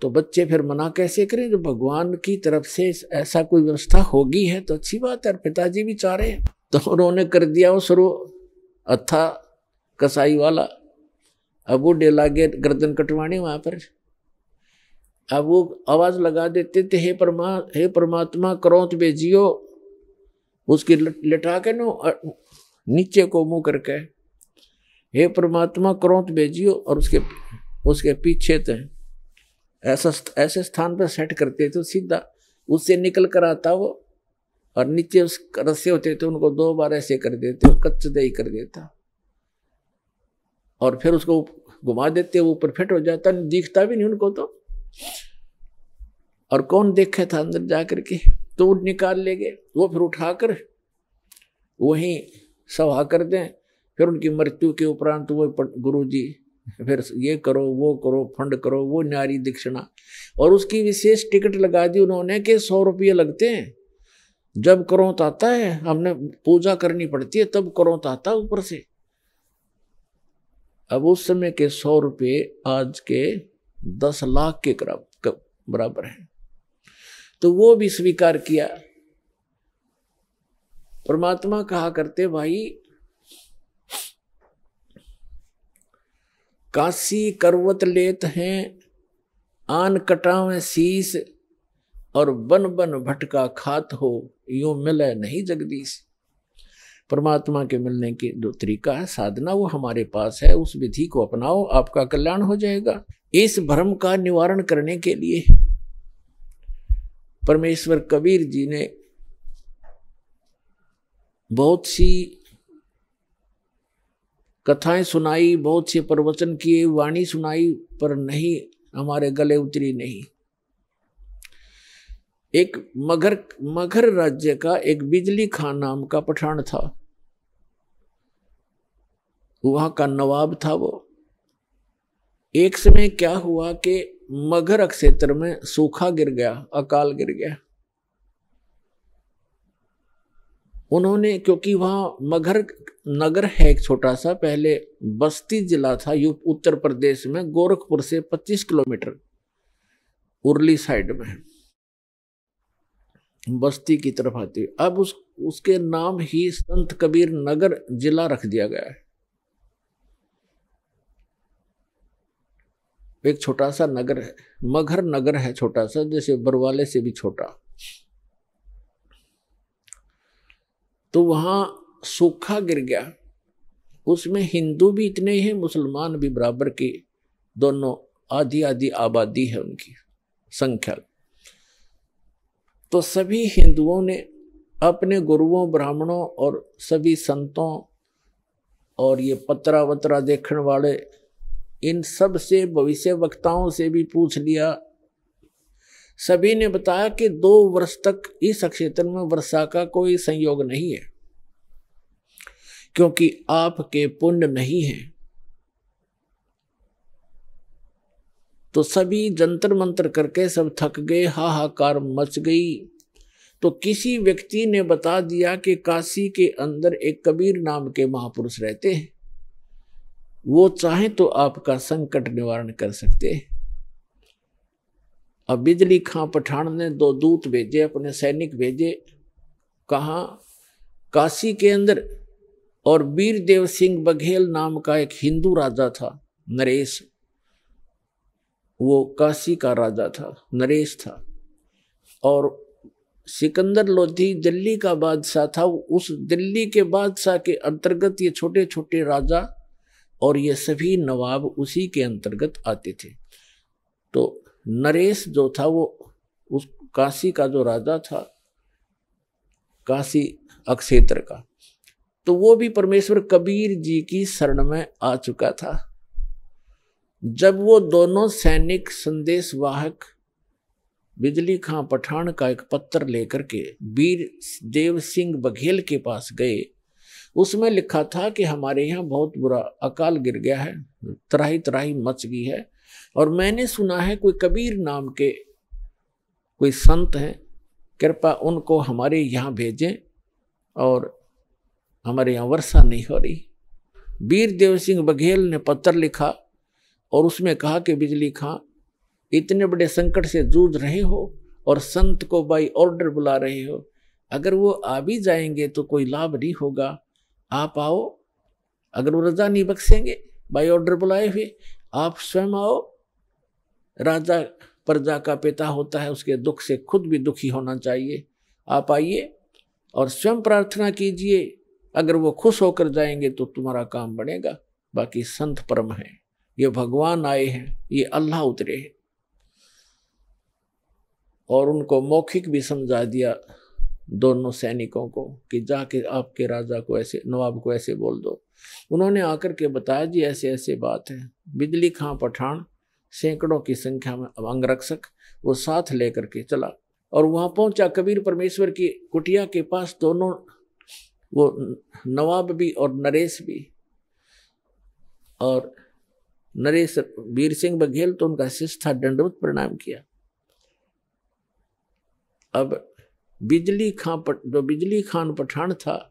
तो बच्चे फिर मना कैसे करें, जो भगवान की तरफ से ऐसा कोई व्यवस्था होगी है तो अच्छी बात है। पिताजी भी चाह रहे हैं, तो उन्होंने कर दिया वो शुरू अथा कसाई वाला। अब वो लागे गर्दन कटवाने वहां पर। अब वो आवाज लगा देते थे, हे परमात्मा क्रोंत भेजियो, उसकी लिटा के नो नीचे को मुंह करके, हे परमात्मा क्रोंत भेजियो, और उसके पीछे थे ऐसे स्थान पर सेट करते थे, सीधा उससे निकल कर आता वो, और नीचे उस रस्से होते थे उनको 2 बार ऐसे कर देते, कच्चे दही कर देता, और फिर उसको घुमा देते, वो ऊपर फिट हो जाता, दिखता भी नहीं उनको तो। और कौन देखे था अंदर जाकर के, तो वो निकाल ले गए, वो फिर उठाकर वहीं सभा कर दें। फिर उनकी मृत्यु के उपरांत वो गुरुजी फिर ये करो वो करो, फंड करो, वो न्यारी दक्षिणा, और उसकी विशेष टिकट लगा दी उन्होंने कि 100 रुपये लगते हैं। जब क्रोंत आता है, हमने पूजा करनी पड़ती है, तब क्रोंत आता है ऊपर से। अब उस समय के 100 रुपये आज के 10 लाख के बराबर है। तो वो भी स्वीकार किया। परमात्मा कहा करते, भाई काशी करवत लेत हैं आन कटावें शीस, और बन बन भटका खात हो यूं मिले नहीं जगदीश। परमात्मा के मिलने की जो तरीका है साधना वो हमारे पास है, उस विधि को अपनाओ, आपका कल्याण हो जाएगा। इस भ्रम का निवारण करने के लिए परमेश्वर कबीर जी ने बहुत सी कथाएं सुनाई, बहुत से प्रवचन किए, वाणी सुनाई, पर नहीं हमारे गले उतरी नहीं। एक मगध राज्य का एक बिजली खान नाम का पठान था, वहां का नवाब था वो। एक समय क्या हुआ कि मगध क्षेत्र में सूखा गिर गया, अकाल गिर गया। उन्होंने, क्योंकि वहां मगध नगर है एक छोटा सा, पहले बस्ती जिला था उत्तर प्रदेश में, गोरखपुर से 25 किलोमीटर उरली साइड में बस्ती की तरफ आती है। अब उसके नाम ही संत कबीर नगर जिला रख दिया गया है। एक छोटा सा नगर है, मगध नगर है छोटा सा, जैसे बरवाले से भी छोटा। तो वहां सूखा गिर गया, उसमें हिंदू भी इतने ही हैं, मुसलमान भी बराबर की, दोनों आधी आधी आबादी है उनकी संख्या। तो सभी हिंदुओं ने अपने गुरुओं, ब्राह्मणों और सभी संतों और ये पत्रा वत्रा देखने वाले, इन सब से, भविष्य वक्ताओं से भी पूछ लिया। सभी ने बताया कि 2 वर्ष तक इस क्षेत्र में वर्षा का कोई संयोग नहीं है, क्योंकि आपके पुण्य नहीं है। तो सभी जंतर मंत्र करके सब थक गए, हाहाकार मच गई। तो किसी व्यक्ति ने बता दिया कि काशी के अंदर एक कबीर नाम के महापुरुष रहते हैं, वो चाहे तो आपका संकट निवारण कर सकते हैं। अब बिजली खां पठान ने 2 दूत भेजे, अपने सैनिक भेजे, कहा काशी के अंदर। और वीरदेव सिंह बघेल नाम का एक हिंदू राजा था, नरेश, वो काशी का राजा था, नरेश था। और सिकंदर लोधी दिल्ली का बादशाह था। उस दिल्ली के बादशाह के अंतर्गत ये छोटे छोटे राजा और ये सभी नवाब उसी के अंतर्गत आते थे। तो नरेश जो था वो उस काशी का जो राजा था, काशी क्षेत्र का, तो वो भी परमेश्वर कबीर जी की शरण में आ चुका था। जब वो दोनों सैनिक संदेश वाहक बिजली खां पठान का एक पत्र लेकर के वीर देव सिंह बघेल के पास गए, उसमें लिखा था कि हमारे यहाँ बहुत बुरा अकाल गिर गया है, त्राही त्राही मच गई है, और मैंने सुना है कोई कबीर नाम के कोई संत हैं, कृपा उनको हमारे यहाँ भेजें, और हमारे यहाँ वर्षा नहीं हो रही। वीर देव सिंह बघेल ने पत्र लिखा और उसमें कहा कि बिजली खां, इतने बड़े संकट से जूझ रहे हो और संत को बाई ऑर्डर बुला रहे हो, अगर वो आ भी जाएंगे तो कोई लाभ नहीं होगा, आप आओ। अगर वो रजा नहीं बख्शेंगे बाई ऑर्डर बुलाए हुए, आप स्वयं आओ। राजा प्रजा का पिता होता है, उसके दुख से खुद भी दुखी होना चाहिए। आप आइए और स्वयं प्रार्थना कीजिए, अगर वो खुश होकर जाएंगे तो तुम्हारा काम बनेगा। बाकी संत परम है, ये भगवान आए हैं, ये अल्लाह उतरे हैं। और उनको मौखिक भी समझा दिया दोनों सैनिकों को कि जाके आपके राजा को ऐसे, नवाब को ऐसे बोल दो। उन्होंने आकर के बताया जी ऐसे ऐसे बात है। बिजली खां पठान सैकड़ों की संख्या में अंगरक्षक वो साथ लेकर के चला और वहां पहुंचा कबीर परमेश्वर की कुटिया के पास। दोनों, वो नवाब भी और नरेश भी। और नरेश वीर सिंह बघेल तो उनका शिष्य था, दंडवत प्रणाम किया। अब बिजली खान पठान था,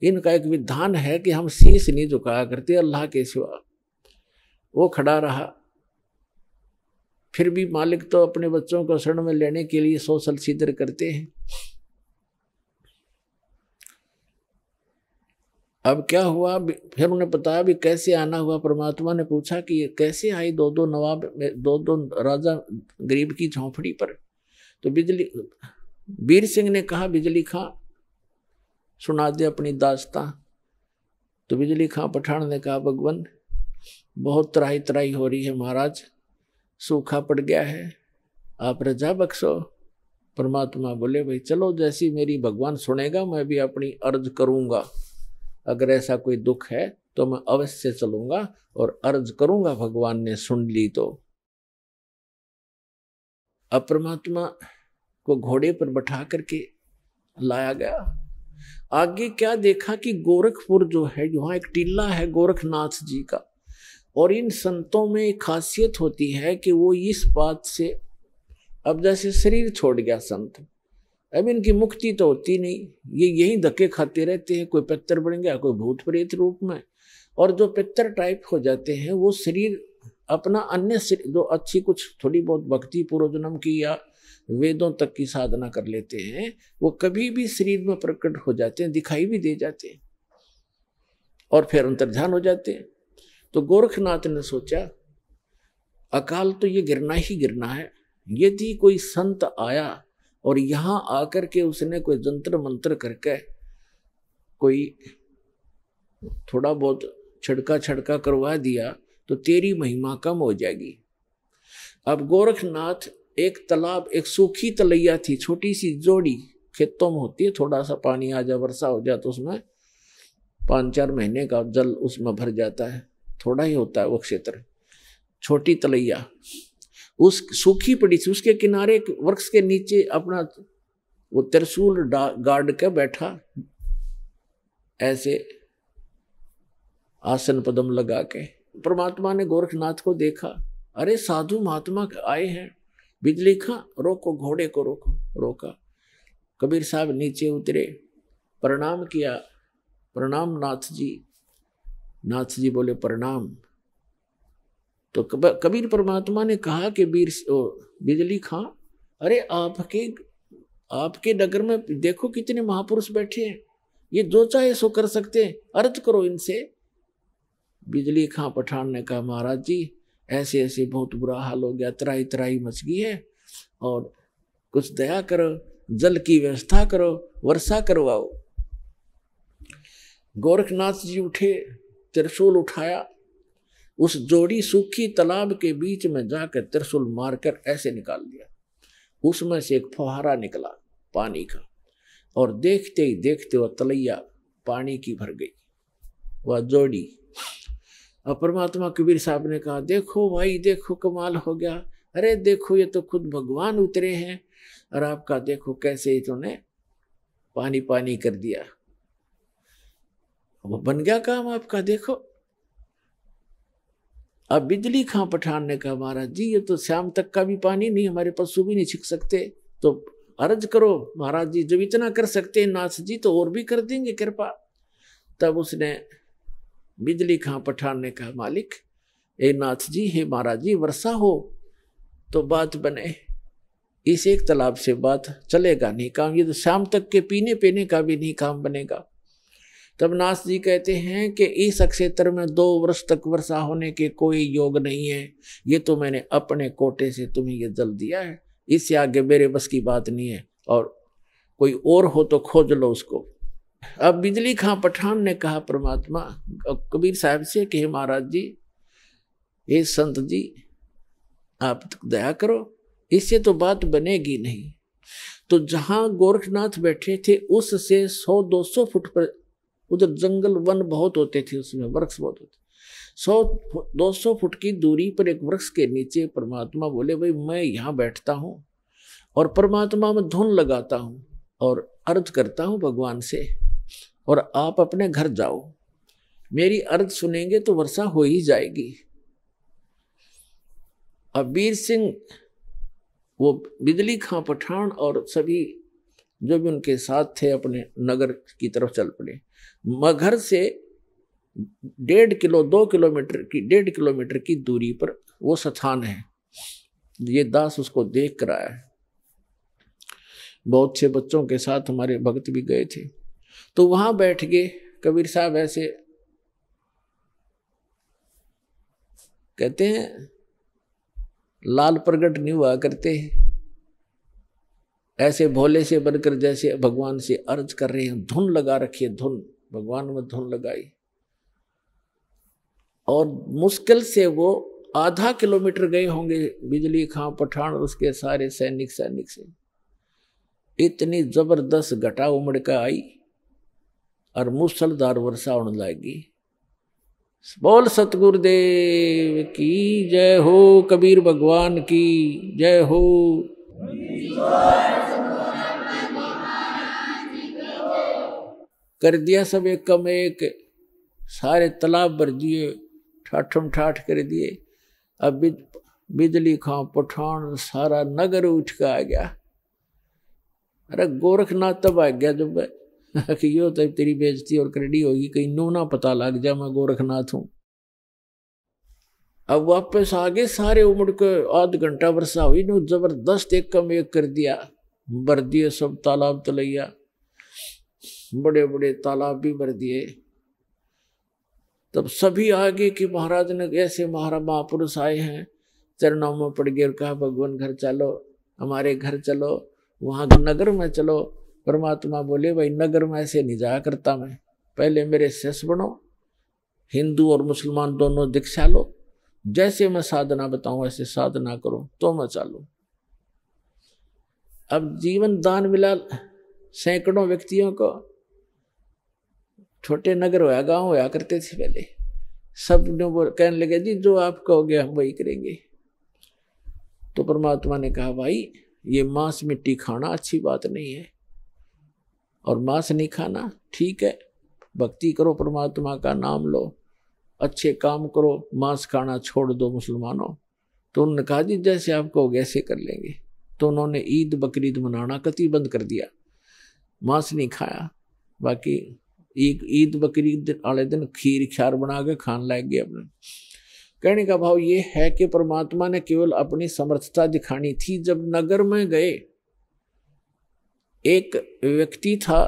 इनका एक विधान है कि हम शीश नहीं झुकाया करते अल्लाह के सिवा। वो खड़ा रहा, फिर भी मालिक तो अपने बच्चों को शरण में लेने के लिए सोशल सीधर करते हैं। अब क्या हुआ, फिर उन्हें बताया भी कैसे आना हुआ। परमात्मा ने पूछा कि ये कैसे आई दो दो नवाब, दो दो राजा गरीब की झोंपड़ी पर। तो वीर सिंह ने कहा, बिजली खां सुना दे अपनी दास्तां। तो बिजली खां पठान ने कहा, भगवान बहुत त्राही त्राही हो रही है महाराज, सूखा पड़ गया है, आप रजा बख्शो। परमात्मा बोले, भाई चलो, जैसी मेरी भगवान सुनेगा मैं भी अपनी अर्ज करूंगा। अगर ऐसा कोई दुख है तो मैं अवश्य चलूंगा और अर्ज करूंगा, भगवान ने सुन ली तो। अब परमात्मा को घोड़े पर बैठा करके लाया गया। आगे क्या देखा कि गोरखपुर जो है, यहाँ एक टीला है गोरखनाथ जी का, और इन संतों में एक खासियत होती है कि वो इस बात से, अब जैसे शरीर छोड़ गया संत, अब इनकी मुक्ति तो होती नहीं, ये यही धक्के खाते रहते हैं, कोई पितर बन गया, कोई भूत प्रेत रूप में। और जो पितर टाइप हो जाते हैं वो शरीर अपना अन्य जो अच्छी कुछ थोड़ी बहुत भक्ति पूर्व जन्म की या वेदों तक की साधना कर लेते हैं, वो कभी भी शरीर में प्रकट हो जाते हैं, दिखाई भी दे जाते हैं और फिर अंतर्ध्यान हो जाते हैं। तो गोरखनाथ ने सोचा अकाल तो ये गिरना ही गिरना है, यदि कोई संत आया और यहाँ आकर के उसने कोई जंतर मंत्र करके कोई थोड़ा बहुत छिड़का छड़का करवा दिया तो तेरी महिमा कम हो जाएगी। अब गोरखनाथ, एक तालाब, एक सूखी तलैया थी, छोटी सी जोड़ी खेतों में होती है, थोड़ा सा पानी आ जाए, वर्षा हो जाए तो उसमें 5-4 महीने का जल उसमें भर जाता है, थोड़ा ही होता है वो क्षेत्र, छोटी तलैया उस सूखी पड़ी थी। उसके किनारे वृक्ष के नीचे अपना वो त्रिशूल गाड़ के बैठा, ऐसे आसन पदम लगा के। परमात्मा ने गोरखनाथ को देखा, अरे साधु महात्मा आए हैं, बिजली खां रोको, घोड़े को रोको। रोका, कबीर साहब नीचे उतरे, प्रणाम किया, प्रणाम नाथ जी। नाथ जी बोले प्रणाम। तो कबीर परमात्मा ने कहा कि बिजली खां, अरे आपके नगर में देखो कितने महापुरुष बैठे हैं, ये जो चाहे सो कर सकते हैं, अर्ज करो इनसे। बिजली खां पठान ने कहा, महाराज जी ऐसे ऐसे बहुत बुरा हाल हो गया, त्राही त्राही मच गई है, और कुछ दया करो, जल की व्यवस्था करो, वर्षा करवाओ। गोरखनाथ जी उठे, त्रिशूल उठाया, उस जोड़ी सूखी तालाब के बीच में जाकर त्रिशूल मारकर ऐसे निकाल दिया। उसमें से एक फुहारा निकला पानी का, और देखते ही देखते वह तलैया पानी की भर गई, वह जोड़ी। और परमात्मा कबीर साहब ने कहा, देखो भाई देखो, कमाल हो गया, अरे देखो ये तो खुद भगवान उतरे हैं, और आपका देखो कैसे इन्होंने पानी पानी कर दिया, वो बन गया काम आपका, देखो। अब बिजली खां पठान ने कहा, महाराज जी ये तो शाम तक का भी पानी नहीं, हमारे पशु भी नहीं छिक सकते, तो अर्ज करो महाराज जी, जब इतना कर सकते हैं नाथ जी तो और भी कर देंगे कृपा। तब उसने बिजली खां पठान ने कहा, मालिक ए नाथ जी, हे महाराज जी, वर्षा हो तो बात बने, इस एक तालाब से बात चलेगा नहीं काम, ये तो शाम तक के पीने पीने का भी नहीं काम बनेगा। तब नाथ जी कहते हैं कि इस क्षेत्र में 2 वर्ष तक वर्षा होने के कोई योग नहीं है, ये तो मैंने अपने कोटे से तुम्हें ये जल दिया है, इससे आगे मेरे बस की बात नहीं है, और कोई और हो तो खोज लो उसको। अब बिजली खां पठान ने कहा परमात्मा कबीर साहब से कि महाराज जी, हे संत जी, आप दया करो, इससे तो बात बनेगी नहीं। तो जहां गोरखनाथ बैठे थे उससे 100-200 फुट पर, उधर जंगल वन बहुत होते थे, उसमें वृक्ष बहुत होते, 100-200 फुट की दूरी पर एक वृक्ष के नीचे परमात्मा बोले, भाई मैं यहाँ बैठता हूँ और परमात्मा में धुन लगाता हूँ और अर्ज करता हूँ भगवान से, और आप अपने घर जाओ, मेरी अर्ज सुनेंगे तो वर्षा हो ही जाएगी। अब वीर सिंह, वो बिजली खां पठान और सभी जो भी उनके साथ थे अपने नगर की तरफ चल पड़े। मगहर से 1.5 किलोमीटर की दूरी पर वो स्थान है, ये दास उसको देख कर आया है। बहुत से बच्चों के साथ हमारे भक्त भी गए थे, तो वहां बैठ गए। कबीर साहब ऐसे कहते हैं, लाल प्रगट नहीं हुआ करते, ऐसे भोले से बनकर जैसे भगवान से अर्ज कर रहे हैं। धुन लगा रखी है, धुन, भगवान में धुन लगाई, और मुश्किल से वो आधा किलोमीटर गए होंगे बिजली खां पठान और उसके सारे सैनिक से। इतनी जबरदस्त घटा उमड़ कर आई और मूसलधार वर्षा होने लगी। बोल सतगुरुदेव की जय हो, कबीर भगवान की जय हो। कर दिया सब एक कम एक, सारे तालाब भर दिए, ठाठम ठाठ कर दिए। अब बिजली खां पठान सारा नगर उठ के आ गया। अरे गोरखनाथ तब आ गया जब कि यो तब तेरी बेइज्जती और करड़ी होगी, कहीं नो ना पता लग जा मैं गोरखनाथ हूं। अब वापस आगे सारे उमड़ के आध घंटा वर्षा हुई, नो जबरदस्त एक कम एक कर दिया, भर दिए सब तालाब तलैया, बड़े बड़े तालाब भी भर दिए। तब सभी आगे कि महाराज ने ऐसे महापुरुष आए हैं, चरणों में पड़ गए और कहा भगवान घर चलो, हमारे घर चलो, वहां नगर में चलो। परमात्मा बोले भाई नगर में ऐसे नहीं जाया करता मैं, पहले मेरे शिष्य बनो, हिंदू और मुसलमान दोनों दीक्षा लो, जैसे मैं साधना बताऊं ऐसे साधना करो तो मैं चालू। अब जीवन दान मिला सैकड़ों व्यक्तियों को। छोटे नगर होया गांव होया करते थे पहले, सब वो कहने लगे जी जो आप कहोगे हम वही करेंगे। तो परमात्मा ने कहा भाई ये मांस मिट्टी खाना अच्छी बात नहीं है, और मांस नहीं खाना ठीक है, भक्ति करो, परमात्मा का नाम लो, अच्छे काम करो, मांस खाना छोड़ दो मुसलमानों। तो उन्होंने कहा जी जैसे आप कहोगे ऐसे कर लेंगे। तो उन्होंने ईद बकरीद मनाना कतई बंद कर दिया, मांस नहीं खाया। बाकी ईद बकरीद वाले दिन खीर ख्यार बना के खान लग गए अपने। कहने का भाव ये है कि परमात्मा ने केवल अपनी समर्थता दिखानी थी। जब नगर में गए, एक व्यक्ति था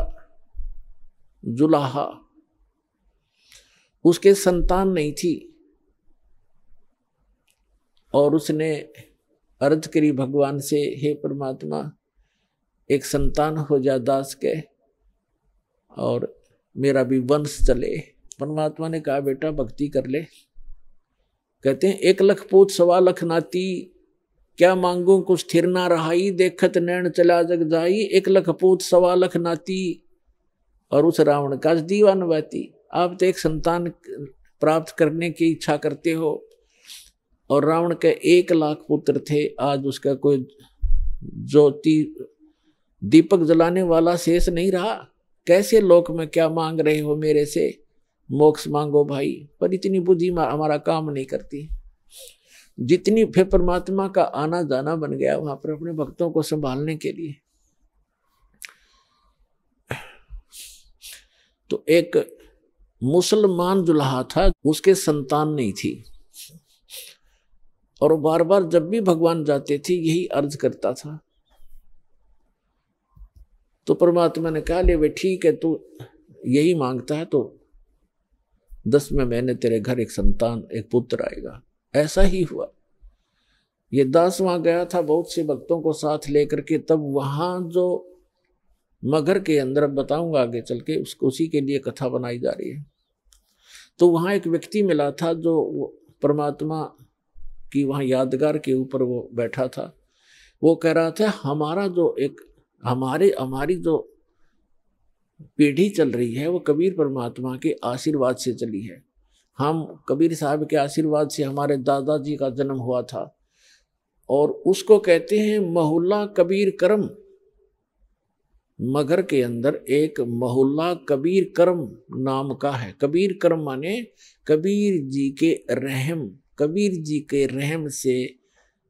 जुलाहा, उसके संतान नहीं थी, और उसने अर्ज करी भगवान से, हे परमात्मा एक संतान हो जा दास के और मेरा भी वंश चले। परमात्मा ने कहा बेटा भक्ति कर ले। कहते हैं 1 लाख पूत 1.25 लाख नाती, क्या मांगू कुछ स्थिर ना रहाई, देखत नैन चला जग जाई। 1 लाख पूत 1.25 लाख नाती, और उस रावण का दीवान बाती। आप तो एक संतान प्राप्त करने की इच्छा करते हो, और रावण के 1 लाख पुत्र थे, आज उसका कोई ज्योति दीपक जलाने वाला शेष नहीं रहा। कैसे लोक में क्या मांग रहे हो मेरे से, मोक्ष मांगो भाई। पर इतनी बुद्धि हमारा काम नहीं करती जितनी। फिर परमात्मा का आना जाना बन गया वहां पर अपने भक्तों को संभालने के लिए। तो एक मुसलमान जुलाहा था, उसके संतान नहीं थी, और बार बार जब भी भगवान जाते थे यही अर्ज करता था। तो परमात्मा ने कहा ले वे ठीक है, तू यही मांगता है तो 10वें महीने तेरे घर एक संतान, एक पुत्र आएगा। ऐसा ही हुआ। ये दास वहां गया था बहुत से भक्तों को साथ लेकर के। तब वहां जो मगर के अंदर, बताऊंगा आगे चल के, उसको उसी के लिए कथा बनाई जा रही है। तो वहां एक व्यक्ति मिला था जो परमात्मा की वहां यादगार के ऊपर वो बैठा था। वो कह रहा था हमारा जो एक हमारी जो पीढ़ी चल रही है वो कबीर परमात्मा के आशीर्वाद से चली है। हम कबीर साहब के आशीर्वाद से हमारे दादाजी का जन्म हुआ था, और उसको कहते हैं मोहल्ला कबीर करम। मगर के अंदर एक मोहल्ला कबीर करम नाम का है। कबीर करम माने कबीर जी के रहम, कबीर जी के रहम से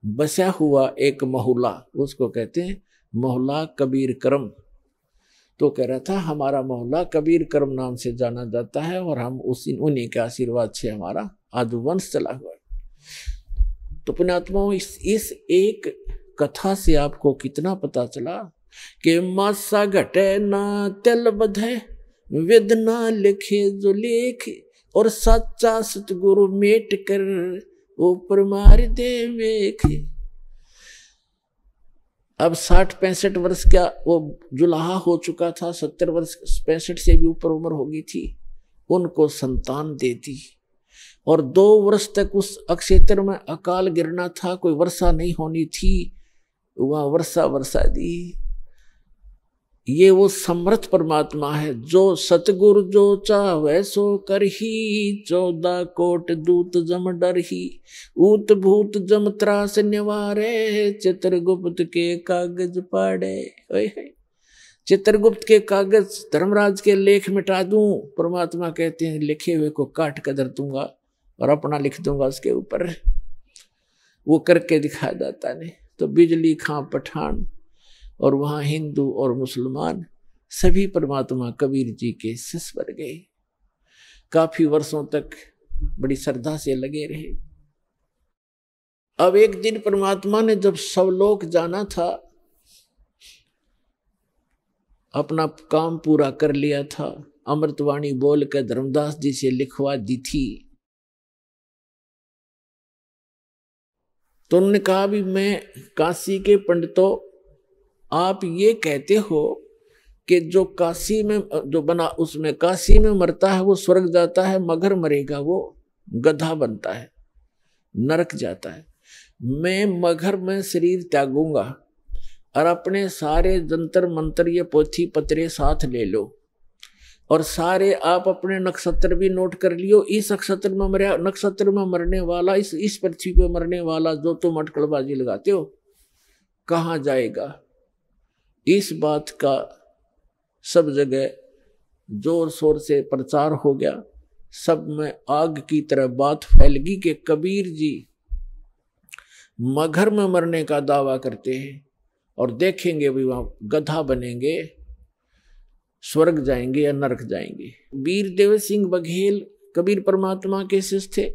बसा हुआ एक मोहल्ला, उसको कहते हैं मोहल्ला कबीर करम। तो कह रहा था हमारा मोहल्ला कबीर करम नाम से जाना जाता है, और हम उन्हीं के आशीर्वाद से हमारा आजुवंश चला हुआ है। तो पुण्यात्माओं, इस एक कथा से आपको कितना पता चला कि मासा घटे ना तिल बधे, वेदना लिखे जो लेख, और सच्चा सतगुरु मेट कर ऊपर मार दे मेख। अब 60-65 वर्ष का वो जुलाहा हो चुका था, 70 वर्ष 65 से भी ऊपर उम्र हो गई थी। उनको संतान दे दी, और 2 वर्ष तक उस अक्षेत्र में अकाल गिरना था, कोई वर्षा नहीं होनी थी, वहां वर्षा दी। ये वो समर्थ परमात्मा है, जो सतगुरु जो चाहे सो कर ही, 14 कोट दूत जम डर ही, ऊत भूत जम त्रास निवारे, चित्रगुप्त के कागज पाड़े। चित्रगुप्त के कागज धर्मराज के लेख मिटा दूं, परमात्मा कहते हैं लिखे हुए को काट कर धर दूंगा और अपना लिख दूंगा उसके ऊपर। वो करके दिखा दाता ने। तो बिजली खां पठान और वहां हिंदू और मुसलमान सभी परमात्मा कबीर जी के शिष्य बन गए। काफी वर्षों तक बड़ी श्रद्धा से लगे रहे। अब एक दिन परमात्मा ने जब सब लोग जाना था, अपना काम पूरा कर लिया था, अमृतवाणी बोल कर धर्मदास जी से लिखवा दी थी, तो उन्होंने कहा भी मैं काशी के पंडितों, आप ये कहते हो कि जो काशी में जो बना उसमें काशी में मरता है वो स्वर्ग जाता है, मगर मरेगा वो गधा बनता है, नरक जाता है। मैं मगर में शरीर त्यागूंगा और अपने सारे जंतर मंत्र ये पोथी पत्रे साथ ले लो, और सारे आप अपने नक्षत्र भी नोट कर लियो। इस नक्षत्र में मरने वाला, इस पृथ्वी पे मरने वाला जो तुम अटकलबाजी लगाते हो कहाँ जाएगा। इस बात का सब जगह जोर शोर से प्रचार हो गया, सब में आग की तरह बात फैल गई कि कबीर जी मगर में मरने का दावा करते हैं और देखेंगे भी वहां गधा बनेंगे, स्वर्ग जाएंगे या नरक जाएंगे। वीर देव सिंह बघेल कबीर परमात्मा के शिष्य थे,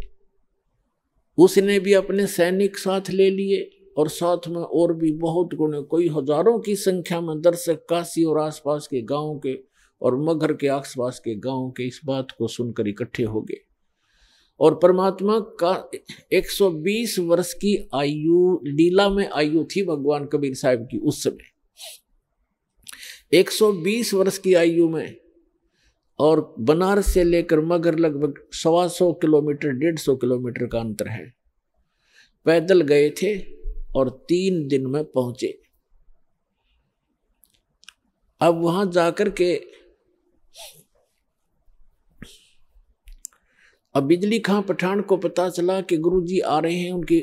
उसने भी अपने सैनिक साथ ले लिए और साथ में और भी बहुत गुणे, कोई हजारों की संख्या में दर्शक काशी और आसपास के गांवों के और मगर के आसपास के गांवों के इस बात को सुनकर इकट्ठे हो गए। और परमात्मा का 120 वर्ष की आयु, लीला में आयु थी भगवान कबीर साहब की उस समय, 120 वर्ष की आयु में। और बनारस से लेकर मगर लगभग 125 किलोमीटर 150 किलोमीटर का अंतर है। पैदल गए थे और 3 दिन में पहुंचे। अब वहां जाकर के अब बिजली खां पठान को पता चला कि गुरुजी आ रहे हैं, उनकी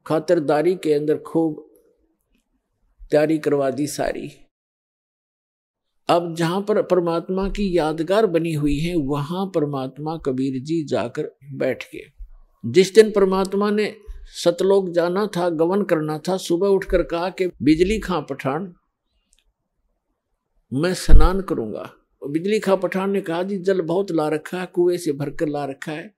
खातिरदारी के अंदर खूब तैयारी करवा दी सारी। अब जहां पर परमात्मा की यादगार बनी हुई है वहां परमात्मा कबीर जी जाकर बैठ गए। जिस दिन परमात्मा ने सतलोक जाना था, गमन करना था, सुबह उठकर कहा कि बिजली खां पठान मैं स्नान करूंगा। बिजली खां पठान ने कहा जी जल बहुत ला रखा है, कुएं से भरकर ला रखा है।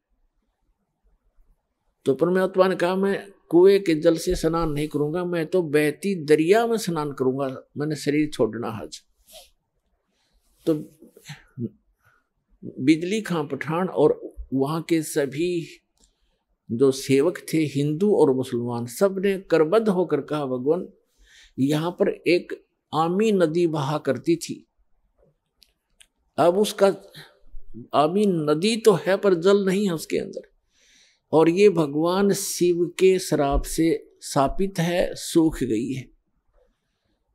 तो परमात्मा ने कहा मैं कुएं के जल से स्नान नहीं करूंगा, मैं तो बहती दरिया में स्नान करूंगा, मैंने शरीर छोड़ना आज। तो बिजली खां पठान और वहां के सभी जो सेवक थे हिंदू और मुसलमान, सब ने करबद्ध होकर कहा भगवान यहां पर एक आमी नदी बहा करती थी, अब उसका आमी नदी तो है पर जल नहीं है उसके अंदर, और ये भगवान शिव के श्राप से शापित है, सूख गई है।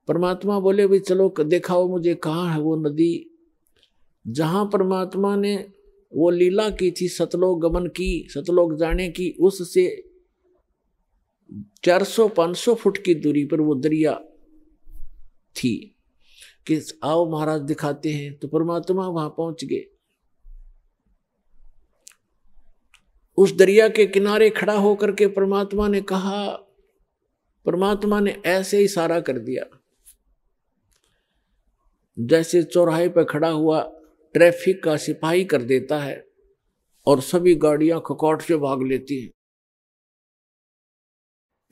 परमात्मा बोले भाई चलो दिखाओ मुझे कहाँ है वो नदी। जहां परमात्मा ने वो लीला की थी, सतलोक गमन की, सतलोक जाने की, उससे 400-500 फुट की दूरी पर वो दरिया थी कि आओ महाराज दिखाते हैं। तो परमात्मा वहां पहुंच गए। उस दरिया के किनारे खड़ा होकर के परमात्मा ने कहा, परमात्मा ने ऐसे इशारा कर दिया जैसे चौराहे पर खड़ा हुआ ट्रैफिक का सिपाही कर देता है और सभी गाड़ियां खकोट से भाग लेती हैं।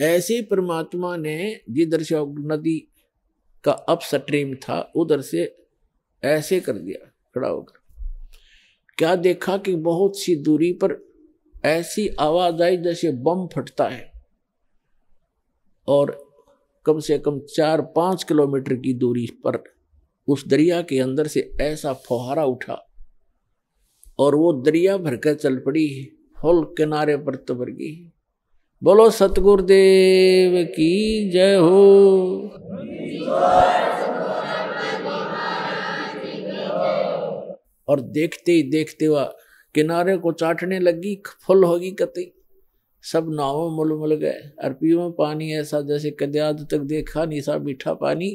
ऐसे परमात्मा ने जिधर से नदी का अपस्ट्रीम था उधर से ऐसे कर दिया खड़ा होकर। क्या देखा कि बहुत सी दूरी पर ऐसी आवाज आई जैसे बम फटता है, और कम से कम 4-5 किलोमीटर की दूरी पर उस दरिया के अंदर से ऐसा फुहारा उठा और वो दरिया भरकर चल पड़ी, फुल किनारे पर तबर गई। बोलो सतगुरुदेव की जय हो। और देखते ही देखते हुआ किनारे को चाटने लगी, फुल होगी कतई। सब नावों मुल गए, और पीओ पानी ऐसा जैसे कदे आज तक देखा नहीं सा मीठा पानी,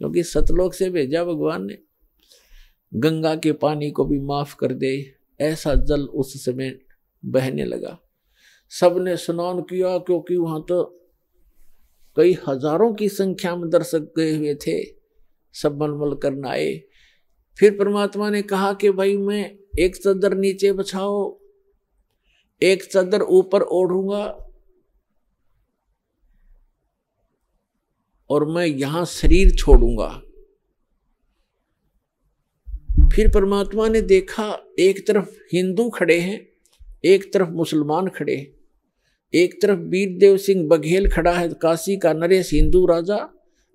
क्योंकि सतलोक से भेजा भगवान ने। गंगा के पानी को भी माफ कर दे, ऐसा जल उस समय बहने लगा। सबने स्नान किया, क्योंकि वहां तो कई हजारों की संख्या में दर्शक गए हुए थे, सब मलमल करना आए। फिर परमात्मा ने कहा कि भाई मैं एक चादर नीचे बिछाओ, एक चादर ऊपर ओढ़ूंगा, और मैं यहां शरीर छोड़ूंगा। फिर परमात्मा ने देखा एक तरफ हिंदू खड़े हैं, एक तरफ मुसलमान खड़े हैं। एक तरफ वीरदेव सिंह बघेल खड़ा है, काशी का नरेश हिंदू राजा,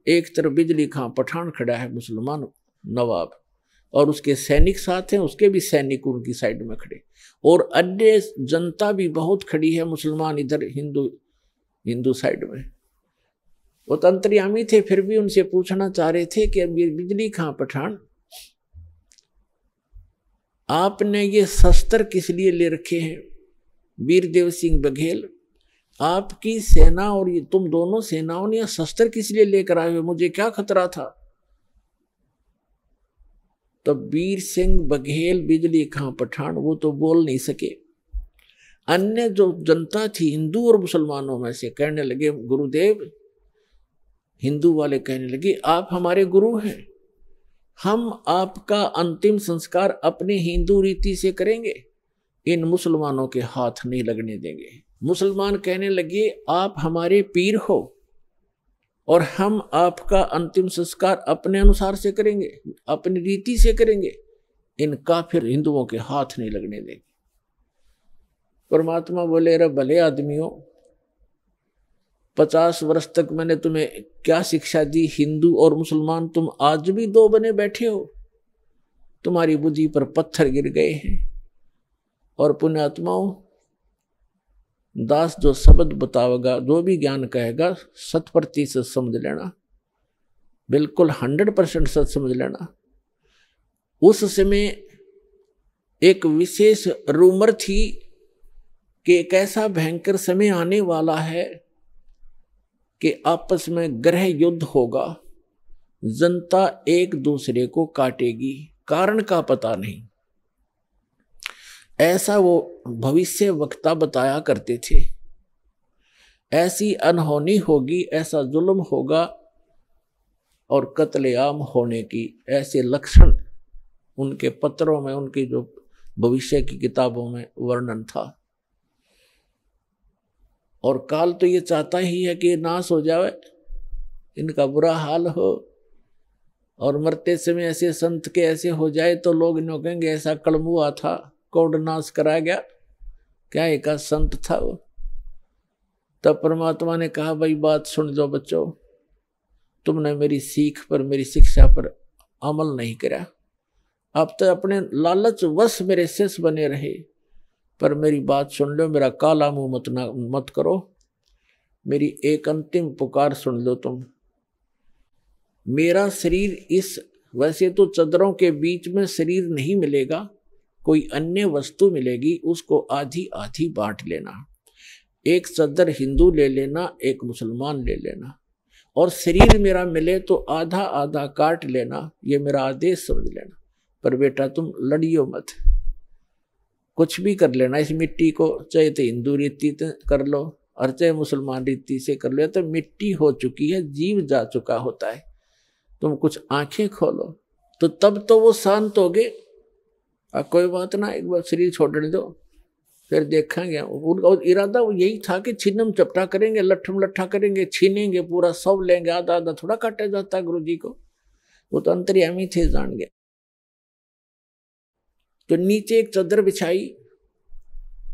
एक तरफ बिजली खां पठान खड़ा है, मुसलमान नवाब, और उसके सैनिक साथ हैं, उसके भी सैनिक उनकी साइड में खड़े, और अन्य जनता भी बहुत खड़ी है, मुसलमान इधर, हिंदू साइड में। वो तो अंतर्यामी थे, फिर भी उनसे पूछना चाह रहे थे कि बिजली खां पठान, आपने ये शस्त्र किस लिए ले रखे हैं? वीरदेव सिंह बघेल, आपकी सेना और ये तुम दोनों सेनाओं ने शस्त्र किस लिए लेकर आए हुए? मुझे क्या खतरा था? तो वीर सिंह बघेल, बिजली खां पठान, वो तो बोल नहीं सके। अन्य जो जनता थी हिंदू और मुसलमानों में से कहने लगे, गुरुदेव, हिंदू वाले कहने लगे, आप हमारे गुरु हैं, हम आपका अंतिम संस्कार अपने हिंदू रीति से करेंगे, इन मुसलमानों के हाथ नहीं लगने देंगे। मुसलमान कहने लगे, आप हमारे पीर हो और हम आपका अंतिम संस्कार अपने अनुसार से करेंगे, अपनी रीति से करेंगे, इन काफिर हिंदुओं के हाथ नहीं लगने देंगे। परमात्मा बोले, रे भले आदमियों, 50 वर्ष तक मैंने तुम्हें क्या शिक्षा दी? हिंदू और मुसलमान तुम आज भी दो बने बैठे हो, तुम्हारी बुद्धि पर पत्थर गिर गए हैं। और पुण्यात्माओं, दास जो शब्द बतावेगा, जो भी ज्ञान कहेगा, 100% समझ लेना, बिल्कुल 100% सच समझ लेना। उस समय एक विशेष रूमर थी कि एक ऐसा भयंकर समय आने वाला है कि आपस में ग्रह युद्ध होगा, जनता एक दूसरे को काटेगी, कारण का पता नहीं। ऐसा वो भविष्य वक्ता बताया करते थे। ऐसी अनहोनी होगी, ऐसा जुल्म होगा और कत्लेआम होने की ऐसे लक्षण उनके पत्रों में, उनकी जो भविष्य की किताबों में वर्णन था। और काल तो ये चाहता ही है कि नाश हो जाए, इनका बुरा हाल हो, और मरते समय ऐसे संत के ऐसे हो जाए तो लोग इन्हों कहेंगे ऐसा कलमुआ था, कोड नाश करा गया, क्या एक संत था वो। तब परमात्मा ने कहा, भाई बात सुन जाओ बच्चों, तुमने मेरी सीख पर, मेरी शिक्षा पर अमल नहीं करा, अब तो अपने लालच वश मेरे शिष्य बने रहे, पर मेरी बात सुन लो, मेरा काला मुंह मत करो, मेरी एक अंतिम पुकार सुन लो तुम। मेरा शरीर इस, वैसे तो चदरों के बीच में शरीर नहीं मिलेगा, कोई अन्य वस्तु मिलेगी, उसको आधी आधी बांट लेना, एक चदर हिंदू ले लेना, एक मुसलमान ले लेना, और शरीर मेरा मिले तो आधा आधा काट लेना, ये मेरा आदेश समझ लेना। पर बेटा तुम लड़ियो मत, कुछ भी कर लेना इस मिट्टी को, चाहे तो हिंदू रीति कर लो और चाहे मुसलमान रीति से कर लो, तो मिट्टी हो चुकी है, जीव जा चुका होता है। तुम कुछ आंखें खोलो तो तब तो वो शांत हो गए, कोई बात ना, एक बार शरीर छोड़ने दो, फिर देखेंगे। उनका इरादा वो यही था कि छिन्नम चपटा करेंगे, लट्ठम लट्ठा करेंगे, छीनेंगे, पूरा सब लेंगे, आधा आधा थोड़ा काटा जाता गुरु जी को। वो तो अंतर्यामी थे, जान गए। तो नीचे एक चादर बिछाई,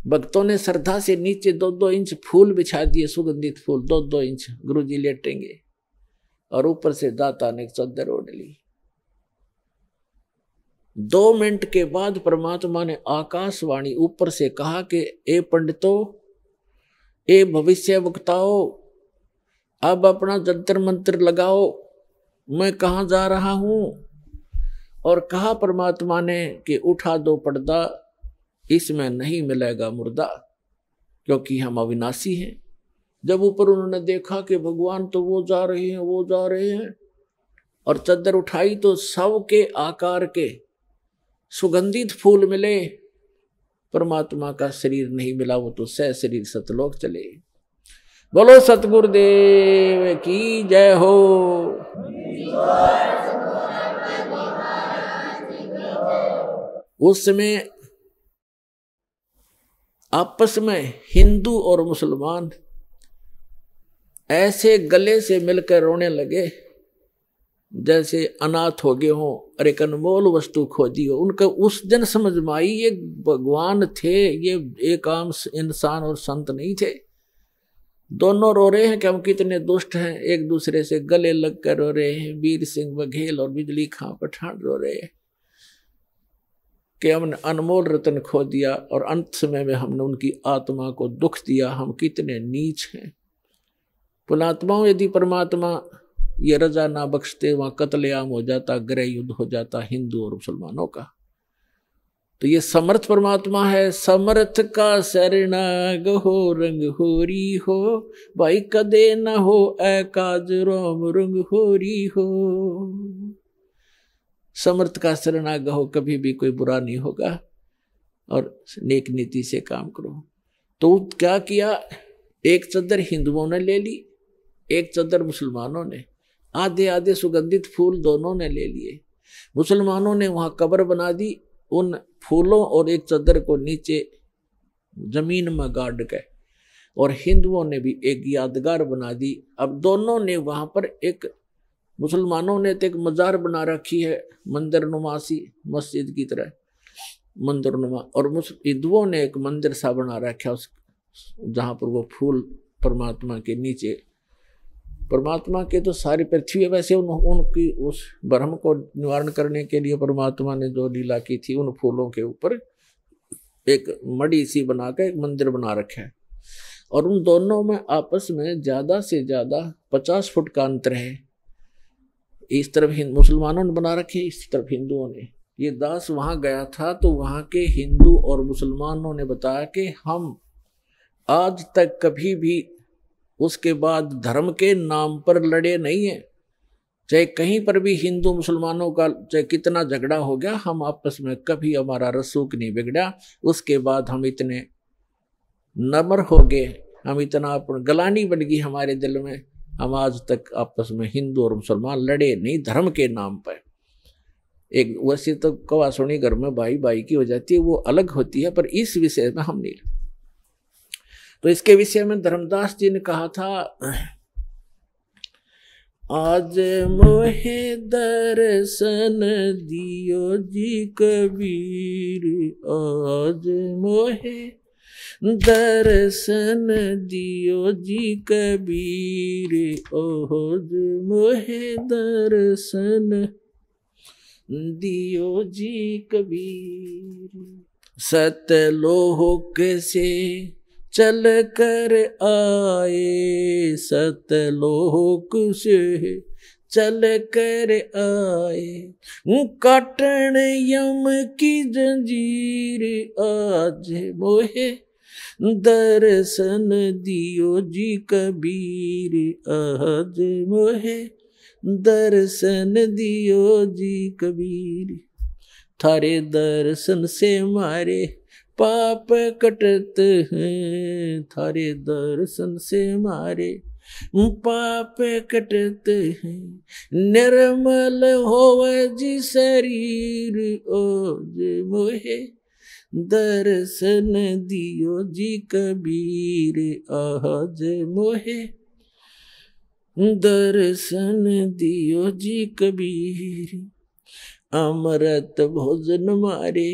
भक्तों ने श्रद्धा से नीचे 2-2 इंच फूल बिछा दिए, सुगंधित फूल 2-2 इंच, गुरुजी लेटेंगे, और ऊपर से दाता ने एक चादर ओढ़ ली। 2 मिनट के बाद परमात्मा ने आकाशवाणी ऊपर से कहा कि ए पंडितों, ए भविष्य वक्ताओं, अब अपना जंतर मंत्र लगाओ, मैं कहाँ जा रहा हूं। और कहा परमात्मा ने कि उठा दो पर्दा, इसमें नहीं मिलेगा मुर्दा, क्योंकि हम अविनाशी हैं। जब ऊपर उन्होंने देखा कि भगवान तो वो जा रहे हैं, वो जा रहे हैं, और चादर उठाई तो सब के आकार के सुगंधित फूल मिले, परमात्मा का शरीर नहीं मिला, वो तो सह शरीर सतलोक चले। बोलो सतगुरुदेव की जय हो। उस समय आपस में हिंदू और मुसलमान ऐसे गले से मिलकर रोने लगे जैसे अनाथ हो गए हों और एक अनमोल वस्तु खोजी हो। उनका उस दिन समझ में आई ये भगवान थे, ये एक आम इंसान और संत नहीं थे। दोनों रो रहे हैं कि हम कितने दुष्ट हैं, एक दूसरे से गले लग कर रो रहे हैं। वीर सिंह बघेल और बिजली खां पठान रो रहे हैं कि हमने अनमोल रतन खो दिया और अंत समय में हमने उनकी आत्मा को दुख दिया, हम कितने नीच हैं। पुणात्माओं, यदि परमात्मा ये रजा ना बख्शते, वहां कत्लेआम हो जाता, गृह युद्ध हो जाता हिंदू और मुसलमानों का। तो ये समर्थ परमात्मा है। समर्थ का शरणाग हो, रंग होरी हो, भाई कदे न हो एकाज रोम रंग होरी हो। समर्थ का शरणाग हो, कभी भी कोई बुरा नहीं होगा, और नेक नीति से काम करो। तो क्या किया, एक चादर हिंदुओं ने ले ली, एक चादर मुसलमानों ने, आधे आधे सुगंधित फूल दोनों ने ले लिए। मुसलमानों ने वहां कब्र बना दी, उन फूलों और एक चादर को नीचे जमीन में गाड़ के, और हिंदुओं ने भी एक यादगार बना दी। अब दोनों ने वहां पर एक, मुसलमानों ने तो एक मजार बना रखी है मंदिर नुमासी, मस्जिद की तरह मंदिर नुमा, और हिंदुओं ने एक मंदिर सा बना रखा उस जहां पर वो फूल परमात्मा के नीचे, परमात्मा के तो सारी पृथ्वी है। वैसे उनकी उस भ्रम को निवारण करने के लिए परमात्मा ने जो लीला की थी, उन फूलों के ऊपर एक मड़ी सी बनाकर एक मंदिर बना रखा है, और उन दोनों में आपस में ज्यादा से ज्यादा 50 फुट का अंतर है। इस तरफ मुसलमानों ने बना रखे, इस तरफ हिंदुओं ने। ये दास वहां गया था तो वहां के हिंदू और मुसलमानों ने बताया कि हम आज तक कभी भी उसके बाद धर्म के नाम पर लड़े नहीं है। चाहे कहीं पर भी हिंदू मुसलमानों का चाहे कितना झगड़ा हो गया, हम आपस में कभी हमारा रसूख नहीं बिगड़ा। उसके बाद हम इतने नम्र हो गए, हम इतना गलानी बन गई हमारे दिल में, हम आज तक आपस में हिंदू और मुसलमान लड़े नहीं धर्म के नाम पर। एक वैसे तो कवा सुनी घर में भाई भाई की हो जाती है, वो अलग होती है, पर इस विषय में हम नहीं। तो इसके विषय में धर्मदास जी ने कहा था, आज मोहे दर्शन दियो जी कबीर, आज मोहे दर्शन दियो जी कबीर, आज मोहे दर्शन दियो जी कबीर। सतलोक से चल कर आए, सतलोक से चल कर आए, काटन यम की जंजीर, आज मोहे दर्शन दियो जी कबीर, आज मोहे दर्शन दियो जी कबीर। थारे दर्शन से मारे पाप कटत हैं, थारे दर्शन से मारे पाप कटत हैं, निर्मल होवे जी शरीर, आज मोहे दर्शन दियो जी कबीर, आज मोहे दर्शन दियो जी कबीर। अमृत भोजन मारे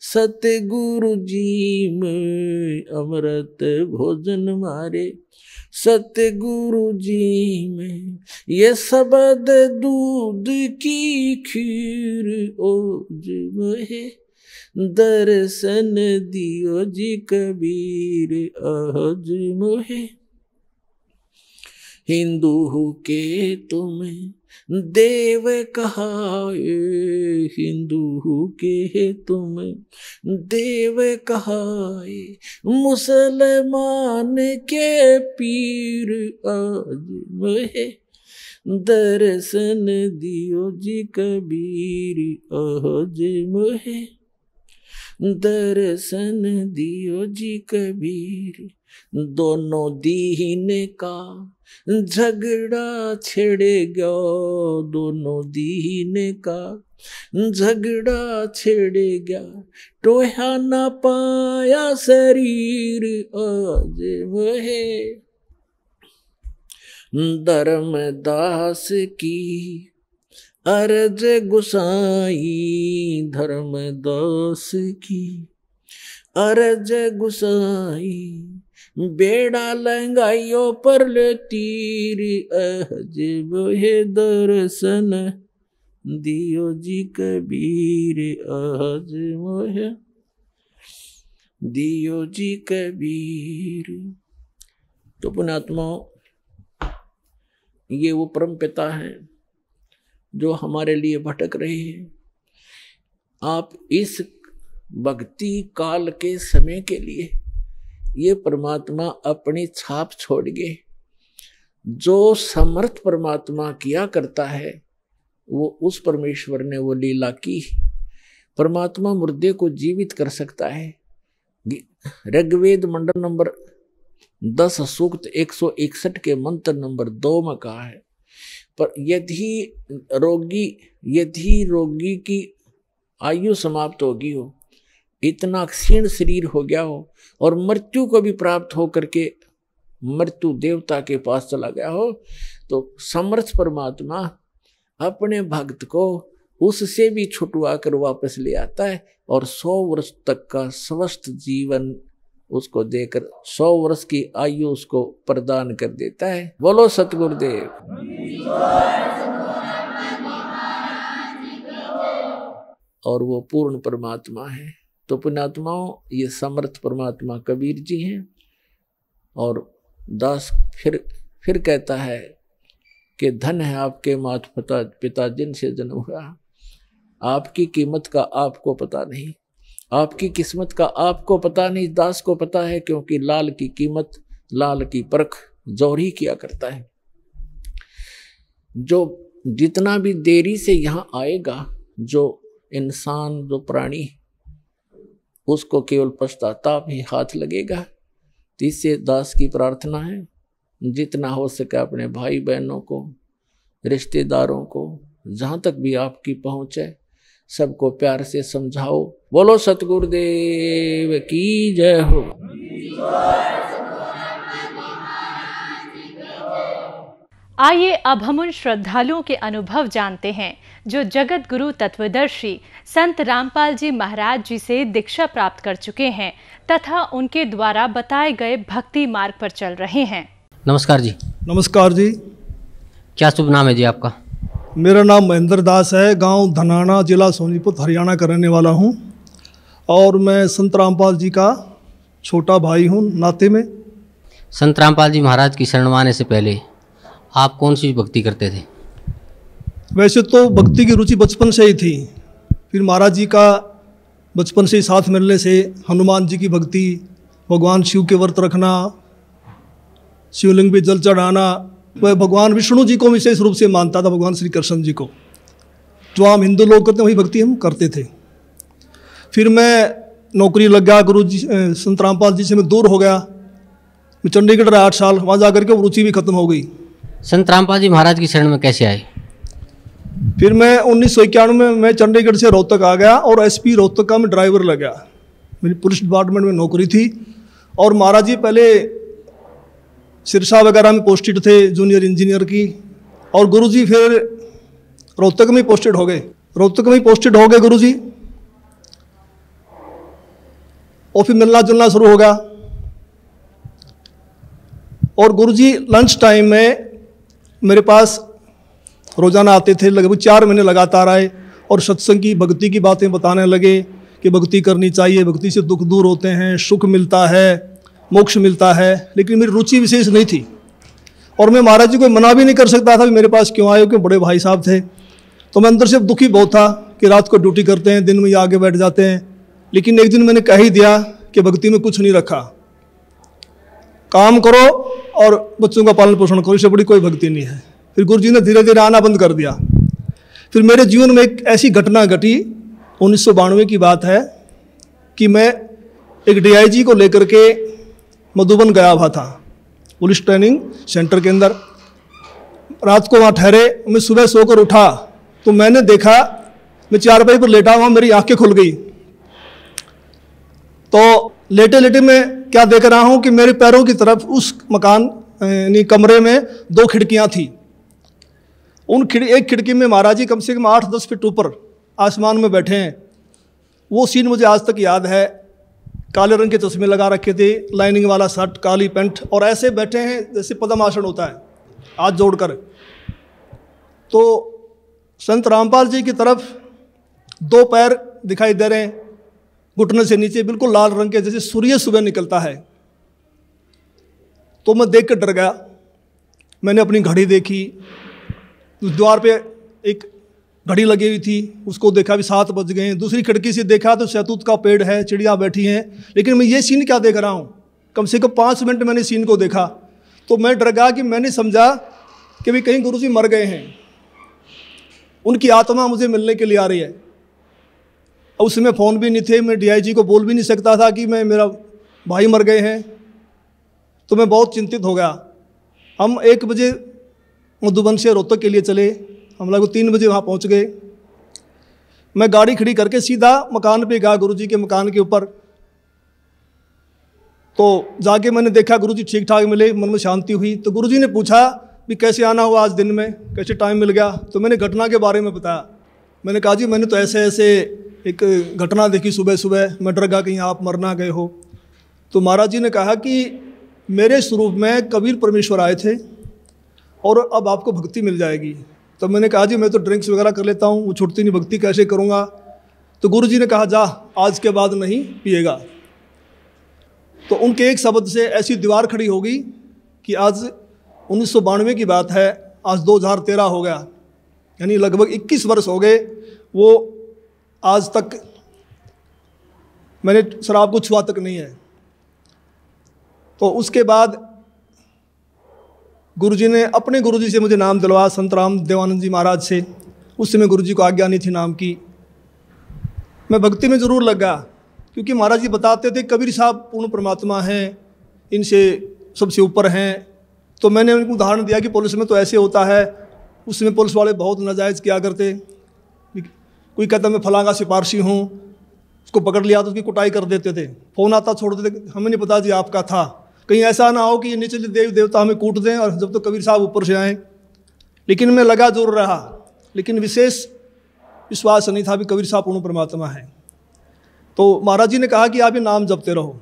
सतगुरु जी में अमृत भोजन मारे, सतगुरु जी में ये शब्द दूध की खीर ओज मोहे, दर्शन दियो जी कबीर आज मोहे। हिंदू के तुम्हें देव कहाए, हिंदू के तुम्हें देव कहाए, मुसलमान के पीर आज मोहे, दर्शन दियो जी कबीर आज मोहे, दर्शन दियो जी कबीर। दोनों दीन का झगड़ा छिड़ेगा, दोनों दीन का झगड़ा छिड़ेगा, टोहा ना पाया शरीर आज वहे। धर्मदास की अर्ज गुसाई, धर्मदास की अर्ज गुसाई, बेड़ा लंगाइयो पर ले तीर आज मोहे, दर्शन दियो जी कबीर आज मोहे, दियो जी कबीर। तो पुण्यात्मा, ये वो परम पिता है जो हमारे लिए भटक रहे हैं। आप इस भक्ति काल के समय के लिए ये परमात्मा अपनी छाप छोड़ गए। जो समर्थ परमात्मा किया करता है वो उस परमेश्वर ने वो लीला की। परमात्मा मुर्दे को जीवित कर सकता है। ऋग्वेद मंडल नंबर 10 सूक्त 161 के मंत्र नंबर 2 में कहा है, पर यदि रोगी की आयु समाप्त होगी हो, इतना क्षीण शरीर हो गया हो और मृत्यु को भी प्राप्त हो करके मृत्यु देवता के पास चला गया हो, तो समर्थ परमात्मा अपने भक्त को उससे भी छुटवा कर वापस ले आता है और 100 वर्ष तक का स्वस्थ जीवन उसको देकर 100 वर्ष की आयु उसको प्रदान कर देता है। बोलो सतगुरुदेव। और वो पूर्ण परमात्मा है। तो पुण्यात्माओं, ये समर्थ परमात्मा कबीर जी हैं। और दास फिर कहता है कि धन है आपके माता पिता जिनसे जन्म हुआ, आपकी कीमत का आपको पता नहीं, आपकी किस्मत का आपको पता नहीं, दास को पता है, क्योंकि लाल की कीमत, लाल की परख जौहर ही किया करता है। जो जितना भी देरी से यहाँ आएगा, जो इंसान, जो प्राणी, उसको केवल पश्चाताप ही हाथ लगेगा। तो इससे दास की प्रार्थना है, जितना हो सके अपने भाई बहनों को, रिश्तेदारों को, जहाँ तक भी आपकी पहुँच है, सबको प्यार से समझाओ। बोलो सतगुरुदेव की जय हो। आइए अब हम उन श्रद्धालुओं के अनुभव जानते हैं जो जगत गुरु तत्वदर्शी संत रामपाल जी महाराज जी से दीक्षा प्राप्त कर चुके हैं तथा उनके द्वारा बताए गए भक्ति मार्ग पर चल रहे हैं। नमस्कार जी। नमस्कार जी। क्या शुभ नाम है जी आपका? मेरा नाम महेंद्र दास है, गांव धनाना, जिला सोनीपत, हरियाणा का रहने वाला हूं और मैं संत रामपाल जी का छोटा भाई हूं नाते में। संत रामपाल जी महाराज की शरण में आने से पहले आप कौन सी भक्ति करते थे? वैसे तो भक्ति की रुचि बचपन से ही थी, फिर महाराज जी का बचपन से ही साथ मिलने से हनुमान जी की भक्ति, भगवान शिव के व्रत रखना, शिवलिंग पे जल चढ़ाना, वह भगवान विष्णु जी को विशेष रूप से मानता था, भगवान श्री कृष्ण जी को, जो हम हिंदू लोग करते हैं वही भक्ति हम करते थे। फिर मैं नौकरी लग गया, गुरु जी संत रामपाल जी से मैं दूर हो गया, मैं चंडीगढ़ रहा 8 साल, वहाँ जा करके रुचि भी खत्म हो गई। संत रामपाल जी महाराज की शरण में कैसे आए? फिर मैं 1991 में मैं चंडीगढ़ से रोहतक आ गया और एसपी रोहतक का मैं ड्राइवर लग गया। मेरी पुलिस डिपार्टमेंट में नौकरी थी और महाराज जी पहले सिरसा वगैरह में पोस्टेड थे जूनियर इंजीनियर की, और गुरुजी फिर रोहतक में पोस्टेड हो गए। गुरुजी और फिर मिलना जुलना शुरू हो गया। और गुरुजी लंच टाइम में मेरे पास रोज़ाना आते थे, लगभग 4 महीने लगातार आए और सत्संग की भक्ति की बातें बताने लगे कि भक्ति करनी चाहिए, भक्ति से दुख दूर होते हैं, सुख मिलता है, मोक्ष मिलता है। लेकिन मेरी रुचि विशेष नहीं थी और मैं महाराज जी को मना भी नहीं कर सकता था कि मेरे पास क्यों आए, क्योंकि बड़े भाई साहब थे। तो मैं अंदर से दुखी बहुत था कि रात को ड्यूटी करते हैं, दिन में ये आगे बैठ जाते हैं। लेकिन एक दिन मैंने कह ही दिया कि भक्ति में कुछ नहीं रखा, काम करो और बच्चों का पालन पोषण करो, इससे बड़ी कोई भक्ति नहीं है। फिर गुरु जी ने धीरे धीरे आना बंद कर दिया। फिर मेरे जीवन में एक ऐसी घटना घटी, 1992 की बात है, कि मैं एक DIG को लेकर के मधुबन गया हुआ था, पुलिस ट्रेनिंग सेंटर के अंदर। रात को वहाँ ठहरे, मैं सुबह सोकर उठा तो मैंने देखा, मैं चारपाई पर लेटा हुआ, मेरी आंखें खुल गई। तो लेटे लेटे मैं क्या देख रहा हूँ कि मेरे पैरों की तरफ उस मकान यानी कमरे में 2 खिड़कियाँ थी। एक खिड़की में महाराज जी कम से कम 8-10 फीट ऊपर आसमान में बैठे हैं। वो सीन मुझे आज तक याद है। काले रंग के चश्मे लगा रखे थे, लाइनिंग वाला शर्ट, काली पैंट, और ऐसे बैठे हैं जैसे पद्मासन होता है, हाथ जोड़कर। तो संत रामपाल जी की तरफ 2 पैर दिखाई दे रहे हैं, घुटने से नीचे बिल्कुल लाल रंग के, जैसे सूर्य सुबह निकलता है। तो मैं देख कर डर गया। मैंने अपनी घड़ी देखी, उस द्वार पे एक घड़ी लगी हुई थी, उसको देखा भी 7 बज गए हैं। दूसरी खिड़की से देखा तो शहतूत का पेड़ है, चिड़िया बैठी हैं। लेकिन मैं ये सीन क्या देख रहा हूँ, कम से कम 5 मिनट मैंने सीन को देखा। तो मैं डर गया कि मैंने समझा कि भाई कहीं गुरु जी मर गए हैं, उनकी आत्मा मुझे मिलने के लिए आ रही है। उस समय फ़ोन भी नहीं थे, मैं DIG को बोल भी नहीं सकता था कि मेरा भाई मर गए हैं। तो मैं बहुत चिंतित हो गया। हम 1 बजे मधुबन से रोहतक के लिए चले, हम लोग 3 बजे वहाँ पहुँच गए। मैं गाड़ी खड़ी करके सीधा मकान पे गया, गुरुजी के मकान के ऊपर। तो जाके मैंने देखा गुरुजी ठीक ठाक मिले, मन में शांति हुई। तो गुरुजी ने पूछा भी कैसे आना हुआ आज दिन में, कैसे टाइम मिल गया। तो मैंने घटना के बारे में बताया। मैंने कहा जी मैंने तो ऐसे ऐसे एक घटना देखी सुबह सुबह, मैं डर गया कहीं आप मर ना गए हो। तो महाराज जी ने कहा कि मेरे स्वरूप में कबीर परमेश्वर आए थे और अब आपको भक्ति मिल जाएगी। तो मैंने कहा जी मैं तो ड्रिंक्स वगैरह कर लेता हूँ, वो छूटती नहीं, भक्ति कैसे करूँगा। तो गुरु जी ने कहा जा आज के बाद नहीं पिएगा। तो उनके एक शब्द से ऐसी दीवार खड़ी हो गई कि आज 1992 की बात है, आज 2013 हो गया, यानी लगभग 21 वर्ष हो गए। वो आज तक मैंने शराब को छुआ तक नहीं है। तो उसके बाद गुरुजी ने अपने गुरुजी से मुझे नाम दिलवाया, संत राम देवानंद जी महाराज से। उस समय गुरुजी को आज्ञा नहीं थी नाम की। मैं भक्ति में ज़रूर लगा क्योंकि महाराज जी बताते थे कबीर साहब पूर्ण परमात्मा हैं, इनसे सबसे ऊपर हैं। तो मैंने उनको उदाहरण दिया कि पुलिस में तो ऐसे होता है। उस समय पुलिस वाले बहुत नाजायज़ किया करते। कोई कहता मैं फलां का सिपारशी हूँ, उसको पकड़ लिया तो उसकी कुटाई कर देते थे, फ़ोन आता छोड़ देते, हमें नहीं पता जी आपका था। कहीं ऐसा ना हो कि ये नीचे देवी देवता हमें कूट दें और जब तो कबीर साहब ऊपर से आएँ। लेकिन मैं लगा जरूर रहा, लेकिन विशेष विश्वास नहीं था भी कबीर साहब पूर्ण परमात्मा है। तो महाराज जी ने कहा कि आप ये नाम जपते रहो,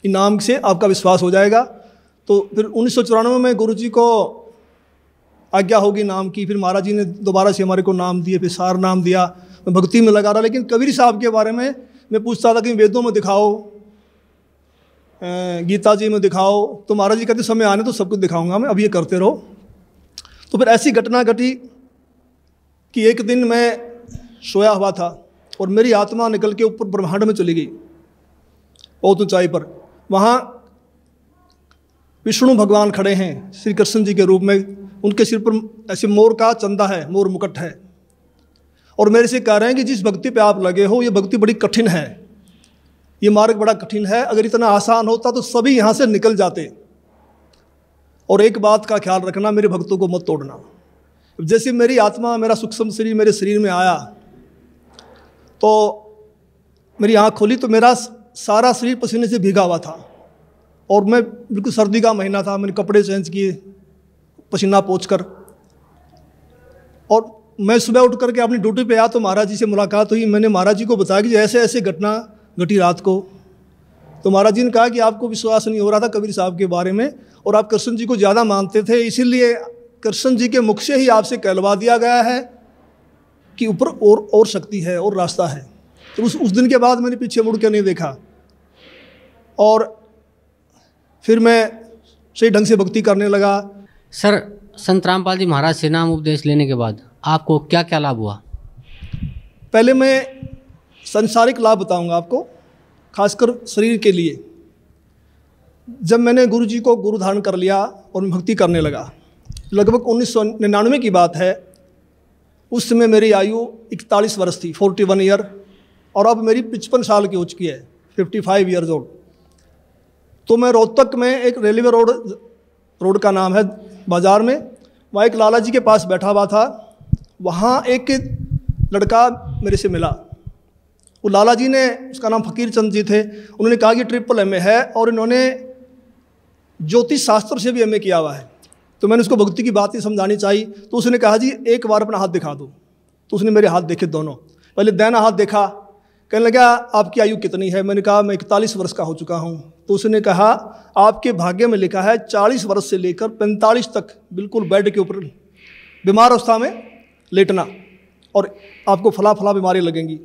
इन नाम से आपका विश्वास हो जाएगा। तो फिर 1994 में गुरु जी को आज्ञा होगी नाम की। फिर महाराज जी ने दोबारा से हमारे को नाम दिए, फिर सार नाम दिया। मैं भक्ति में लगा रहा, लेकिन कबीर साहब के बारे में मैं पूछता था कि वेदों में दिखाओ, गीता जी में दिखाओ। तो महाराज जी कहते समय आने तो सब कुछ दिखाऊंगा मैं, अब ये करते रहो। तो फिर ऐसी घटना घटी कि एक दिन मैं सोया हुआ था और मेरी आत्मा निकल के ऊपर ब्रह्मांड में चली गई, बहुत ऊंचाई पर। वहाँ विष्णु भगवान खड़े हैं श्री कृष्ण जी के रूप में। उनके सिर पर ऐसे मोर का चंदा है, मोर मुकुट है, और मेरे से कह रहे हैं कि जिस भक्ति पे आप लगे हो ये भक्ति बड़ी कठिन है, ये मार्ग बड़ा कठिन है। अगर इतना आसान होता तो सभी यहाँ से निकल जाते। और एक बात का ख्याल रखना, मेरे भक्तों को मत तोड़ना। जैसे मेरी आत्मा, मेरा सूक्ष्म शरीर मेरे शरीर में आया तो मेरी आँख खोली तो मेरा सारा शरीर पसीने से भीगा हुआ था और मैं बिल्कुल सर्दी का महीना था। मैंने कपड़े चेंज किए पसीना पोंछकर, और मैं सुबह उठ करके अपनी ड्यूटी पे आया तो महाराज जी से मुलाकात हुई। मैंने महाराज जी को बताया कि ऐसे ऐसे घटना घटी रात को। तो महाराज जी ने कहा कि आपको विश्वास नहीं हो रहा था कबीर साहब के बारे में और आप कृष्ण जी को ज़्यादा मानते थे, इसीलिए कृष्ण जी के मुख से ही आपसे कहलवा दिया गया है कि ऊपर और शक्ति है और रास्ता है। तो उस दिन के बाद मैंने पीछे मुड़ के नहीं देखा और फिर मैं सही ढंग से भक्ति करने लगा। सर, संत रामपाल जी महाराज से नाम उपदेश लेने के बाद आपको क्या क्या लाभ हुआ? पहले मैं संसारिक लाभ बताऊंगा आपको, खासकर शरीर के लिए। जब मैंने गुरु जी को गुरु धारण कर लिया और मैं भक्ति करने लगा, लगभग 1999 की बात है, उस समय मेरी आयु 41 वर्ष थी, 41 ईयर, और अब मेरी 55 साल की हो चुकी है, 55 ईयर्स ओल्ड। तो मैं रोहतक में एक रेलवे रोड का नाम है बाज़ार में, वहाँ एक लाला जी के पास बैठा हुआ था। वहाँ एक लड़का मेरे से मिला। वो लाला जी ने, उसका नाम फकीर चंद जी थे, उन्होंने कहा कि ट्रिपल MA है और इन्होंने ज्योतिष शास्त्र से भी MA किया हुआ है। तो मैंने उसको भक्ति की बातें समझानी चाहिए, तो उसने कहा जी एक बार अपना हाथ दिखा दो। तो उसने मेरे हाथ देखे दोनों, पहले दाहिना हाथ देखा, कहने लगा आपकी आयु कितनी है? मैंने कहा मैं 41 वर्ष का हो चुका हूँ। तो उसने कहा आपके भाग्य में लिखा है 40 वर्ष से लेकर 45 तक बिल्कुल बेड के ऊपर बीमार अवस्था में लेटना और आपको फला फला बीमारी लगेंगी।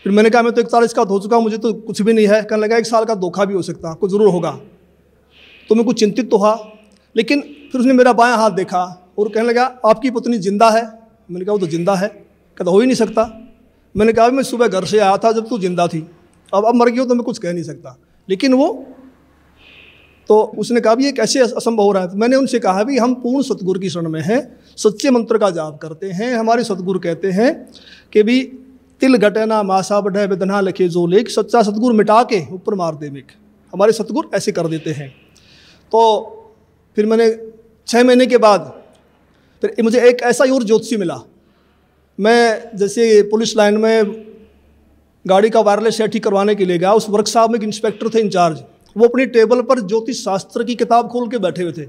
फिर मैंने कहा मैं तो 41 का हो चुका हूँ, मुझे तो कुछ भी नहीं है। कहने लगा 1 साल का धोखा भी हो सकता, आपको ज़रूर होगा। तो मैं कुछ चिंतित तो हुआ, लेकिन फिर उसने मेरा बायां हाथ देखा और कहने लगा आपकी पत्नी जिंदा है? मैंने कहा वो तो जिंदा है। कहता हो ही नहीं सकता। मैंने कहा मैं सुबह घर से आया था जब तू जिंदा थी, अब मर गई हो तो मैं कुछ कह नहीं सकता। लेकिन वो तो उसने कहा भी ये कैसे असंभव हो रहा है? तो मैंने उनसे कहा भी हम पूर्ण सतगुरु की शरण में हैं, सच्चे मंत्र का जाप करते हैं। हमारे सतगुरु कहते हैं कि भी तिल घटे ना मासा बढ़े वेदना लिखे जो लेख, सच्चा सतगुरु मिटा के ऊपर मार दे मेघ। हमारे सतगुरु ऐसे कर देते हैं। तो फिर मैंने 6 महीने के बाद फिर मुझे एक ऐसा ही और ज्योतिषी मिला। मैं जैसे पुलिस लाइन में गाड़ी का वायरलेस सेट ठीक करवाने के लिए गया, उस वर्कशॉप में एक इंस्पेक्टर थे इंचार्ज, वो अपनी टेबल पर ज्योतिष शास्त्र की किताब खोल के बैठे हुए थे।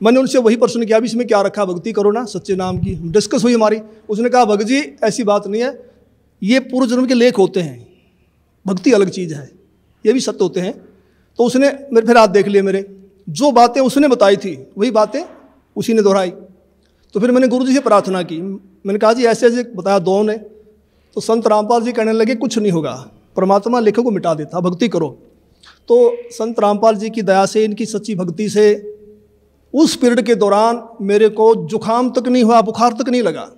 मैंने उनसे वही प्रश्न किया, भी इसमें क्या रखा, भक्ति करो ना सच्चे नाम की। डिस्कस हुई हमारी। उसने कहा भगत जी ऐसी बात नहीं है, ये पूर्व जन्म के लेख होते हैं, भक्ति अलग चीज़ है, ये भी सत्य होते हैं। तो उसने मेरे फिर हाथ देख लिए, मेरे जो बातें उसने बताई थी वही बातें उसी ने दोहराई। तो फिर मैंने गुरु जी से प्रार्थना की, मैंने कहा जी ऐसे ऐसे बताया दो ने। तो संत रामपाल जी कहने लगे कुछ नहीं होगा, परमात्मा लेखों को मिटा देता, भक्ति करो। तो संत रामपाल जी की दया से, इनकी सच्ची भक्ति से उस पीरियड के दौरान मेरे को जुकाम तक नहीं हुआ, बुखार तक नहीं लगा।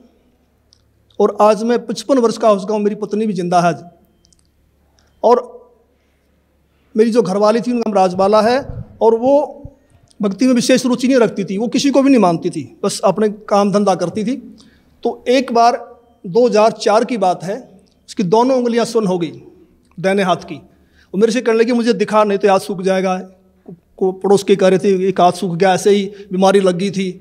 और आज मैं 55 वर्ष का हो चुका हूँ, मेरी पत्नी भी जिंदा है। और मेरी जो घरवाली थी उनका नाम राजबाला है, और वो भक्ति में विशेष रुचि नहीं रखती थी, वो किसी को भी नहीं मानती थी, बस अपने काम धंधा करती थी। तो एक बार 2004 की बात है, उसकी दोनों उंगलियां सुन्न हो गई दाहिने हाथ की। वो मेरे से कहने लगी मुझे दिखा नहीं तो हाथ सूख जाएगा। को पड़ोस के कह रहे थे एक हाथ सूख गया, ऐसे ही बीमारी लग गई थी।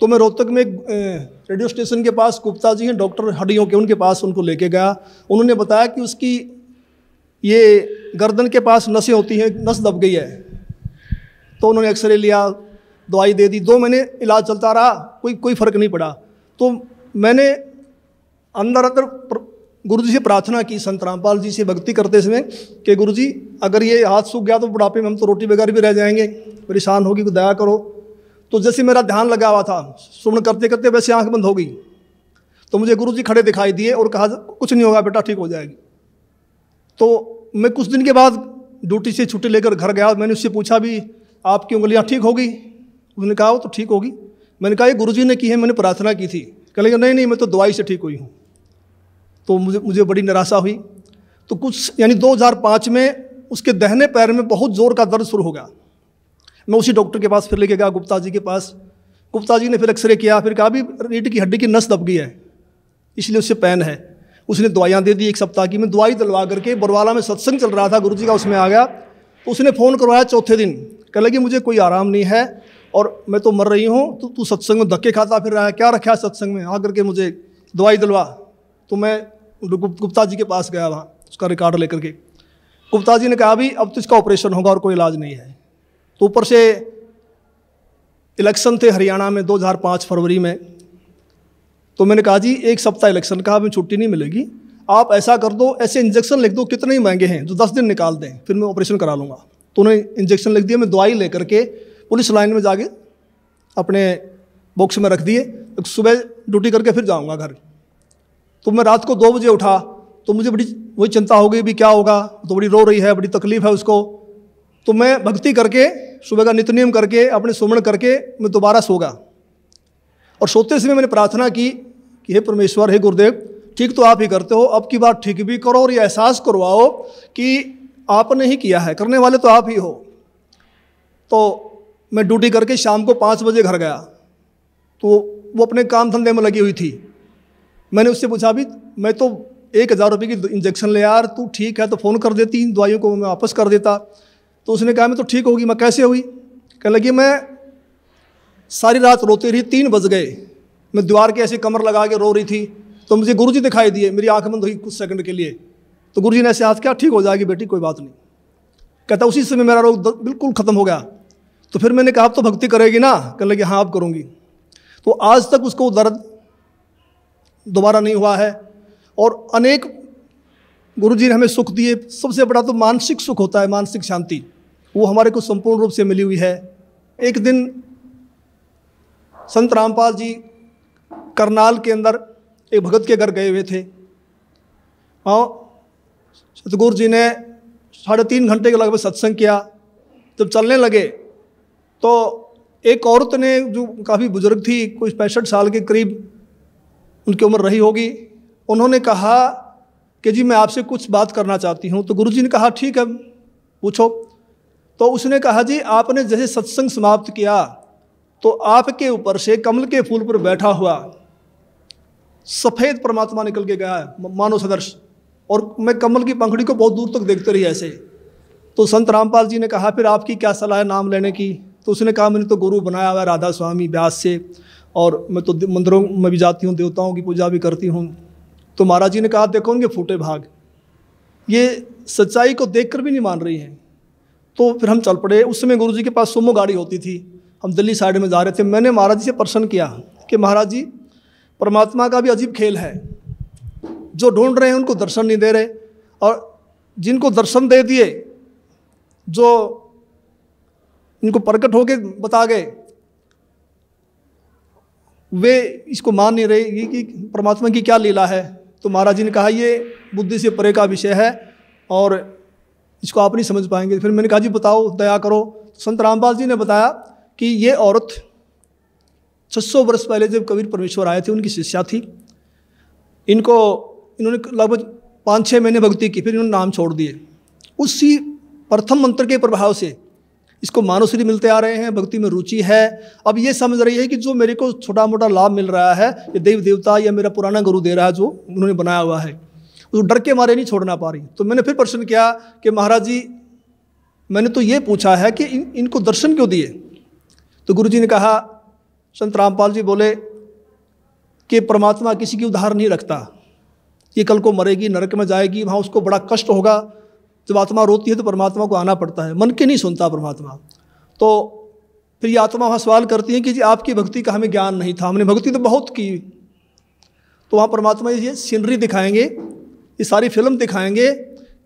तो मैं रोहतक में रेडियो स्टेशन के पास गुप्ता जी हैं डॉक्टर हड्डियों के, उनके पास उनको लेके गया। उन्होंने बताया कि उसकी ये गर्दन के पास नसें होती हैं, नस दब गई है। तो उन्होंने एक्सरे लिया, दवाई दे दी, 2 महीने इलाज चलता रहा, कोई फ़र्क नहीं पड़ा। तो मैंने अंदर गुरु जी से प्रार्थना की, संत रामपाल जी से भक्ति करते समय, कि गुरु जी अगर ये हाथ सूख गया तो बुढ़ापे में हम तो रोटी बगैर भी रह जाएंगे, परेशान होगी, तो दया करो। तो जैसे मेरा ध्यान लगा हुआ था, सुमन करते करते वैसे आंख बंद हो गई। तो मुझे गुरु जी खड़े दिखाई दिए और कहा कुछ नहीं होगा बेटा, ठीक हो जाएगी। तो मैं कुछ दिन के बाद ड्यूटी से छुट्टी लेकर घर गया। मैंने उससे पूछा भी आपकी उंगलियां ठीक होगी? उसने कहा वो तो ठीक होगी। मैंने कहा ये गुरुजी ने की है, मैंने प्रार्थना की थी। कहेंगे नहीं मैं तो दवाई से ठीक हुई हूँ। तो मुझे बड़ी निराशा हुई। तो कुछ यानी 2005 में उसके दाहिने पैर में बहुत ज़ोर का दर्द शुरू हो गया। मैं उसी डॉक्टर के पास फिर लेके गया, गुप्ता जी के पास। गुप्ता जी ने फिर एक्सरे किया, फिर कहा भी रीढ़ की हड्डी की नस दब गई है, इसलिए उससे पेन है। उसने दवाइयाँ दे दी 1 सप्ताह की। मैं दवाई दिलवा करके बरवाला में सत्संग चल रहा था गुरु जी का, उसमें आ गया। तो उसने फ़ोन करवाया चौथे दिन, कह लगी मुझे कोई आराम नहीं है और मैं तो मर रही हूँ, तो तू सत्संग में धक्के खाता फिर रहा है, क्या रखा है सत्संग में, आकर के मुझे दवाई दिलवा। तो मैं गुप्ता जी के पास गया, वहाँ उसका रिकॉर्ड लेकर के। गुप्ता जी ने कहा भी अब तो इसका ऑपरेशन होगा और कोई इलाज नहीं है। तो ऊपर से इलेक्शन थे हरियाणा में 2005 फरवरी में। तो मैंने कहा जी 1 सप्ताह इलेक्शन का, हमें छुट्टी नहीं मिलेगी, आप ऐसा कर दो, ऐसे इंजेक्शन लिख दो, कितने ही महंगे हैं, जो 10 दिन निकाल दें, फिर मैं ऑपरेशन करा लूँगा। तो उन्होंने इंजेक्शन लिख दिया। मैं दवाई लेकर के पुलिस लाइन में जाके अपने बॉक्स में रख दिए। सुबह ड्यूटी करके फिर जाऊँगा घर। तो मैं रात को 2 बजे उठा तो मुझे बड़ी वही चिंता हो गई भी क्या होगा, तो बड़ी रो रही है, बड़ी तकलीफ़ है उसको। तो मैं भक्ति करके सुबह का नित्य नियम करके अपने सुमरण करके मैं दोबारा सो गया। और सोते समय मैंने प्रार्थना की कि हे परमेश्वर, हे गुरुदेव, ठीक तो आप ही करते हो, अब की बार ठीक भी करो और ये एहसास करवाओ कि आपने ही किया है, करने वाले तो आप ही हो। तो मैं ड्यूटी करके शाम को 5 बजे घर गया। तो वो अपने काम धंधे में लगी हुई थी। मैंने उससे पूछा, भी मैं तो 1000 रुपये की इंजेक्शन ले यार, तू ठीक है तो फ़ोन कर देती, दवाइयों को मैं वापस कर देता। तो उसने कहा मैं तो ठीक होगी। मैं कैसे हुई? कहने लगी मैं सारी रात रोती रही, 3 बज गए, मैं दीवार के ऐसे कमर लगा के रो रही थी। तो मुझे गुरुजी दिखाई दिए, मेरी आंख बंद हुई कुछ सेकंड के लिए। तो गुरुजी ने ऐसे हाथ किया, ठीक हो जाएगी बेटी, कोई बात नहीं। कहता उसी समय मेरा रोग बिल्कुल ख़त्म हो गया। तो फिर मैंने कहा अब तो भक्ति करेगी ना? कहने लगी हाँ अब करूँगी। तो आज तक उसको दर्द दोबारा नहीं हुआ है। और अनेक गुरुजी ने हमें सुख दिए। सबसे बड़ा तो मानसिक सुख होता है, मानसिक शांति, वो हमारे को संपूर्ण रूप से मिली हुई है। एक दिन संत रामपाल जी करनाल के अंदर एक भगत के घर गए हुए थे। और सतगुरु जी ने 3.5 घंटे के लगभग सत्संग किया। जब चलने लगे तो एक औरत ने, जो काफ़ी बुजुर्ग थी, कोई 65 साल के करीब उनकी उम्र रही होगी, उन्होंने कहा कि जी मैं आपसे कुछ बात करना चाहती हूँ। तो गुरुजी ने कहा ठीक है पूछो। तो उसने कहा जी आपने जैसे सत्संग समाप्त किया तो आपके ऊपर से कमल के फूल पर बैठा हुआ सफ़ेद परमात्मा निकल के गया है, मानव सदृश, और मैं कमल की पंखड़ी को बहुत दूर तक देखते रही ऐसे। तो संत रामपाल जी ने कहा फिर आपकी क्या सलाह है नाम लेने की? तो उसने कहा मैंने तो गुरु बनाया हुआ है राधा स्वामी व्यास से, और मैं तो मंदिरों में भी जाती हूँ, देवताओं की पूजा भी करती हूँ। तो महाराज जी ने कहा देखो उनके फूटे भाग, ये सच्चाई को देखकर भी नहीं मान रही हैं। तो फिर हम चल पड़े। उस समय गुरु जी के पास सुमो गाड़ी होती थी, हम दिल्ली साइड में जा रहे थे। मैंने महाराज जी से प्रश्न किया कि महाराज जी परमात्मा का भी अजीब खेल है, जो ढूंढ रहे हैं उनको दर्शन नहीं दे रहे, और जिनको दर्शन दे दिए, जो इनको प्रकट होके बता गए, वे इसको मान नहीं रहे कि परमात्मा की क्या लीला है। तो महाराज जी ने कहा ये बुद्धि से परे का विषय है और इसको आप नहीं समझ पाएंगे। फिर मैंने कहा जी बताओ, दया करो। संत रामपाल जी ने बताया कि ये औरत 600 वर्ष पहले जब कबीर परमेश्वर आए थे, उनकी शिष्या थी। इन्होंने लगभग 5-6 महीने भक्ति की, फिर इन्होंने नाम छोड़ दिए। उसी प्रथम मंत्र के प्रभाव से इसको मानवश्री मिलते आ रहे हैं, भक्ति में रुचि है। अब ये समझ रही है कि जो मेरे को छोटा मोटा लाभ मिल रहा है ये देव देवता या मेरा पुराना गुरु दे रहा है, जो उन्होंने बनाया हुआ है, उस डर के मारे नहीं छोड़ना पा रही। तो मैंने फिर प्रश्न किया कि महाराज जी मैंने तो ये पूछा है कि इनको दर्शन क्यों दिए? तो गुरु जी ने कहा, संत रामपाल जी बोले कि परमात्मा किसी की उधार नहीं रखता, ये कल को मरेगी, नरक में जाएगी, वहाँ उसको बड़ा कष्ट होगा। जब आत्मा रोती है तो परमात्मा को आना पड़ता है, मन के नहीं सुनता परमात्मा। तो फिर ये आत्मा वहाँ सवाल करती है कि जी आपकी भक्ति का हमें ज्ञान नहीं था, हमने भक्ति तो बहुत की। तो वहाँ परमात्मा ये सीनरी दिखाएंगे, ये सारी फिल्म दिखाएंगे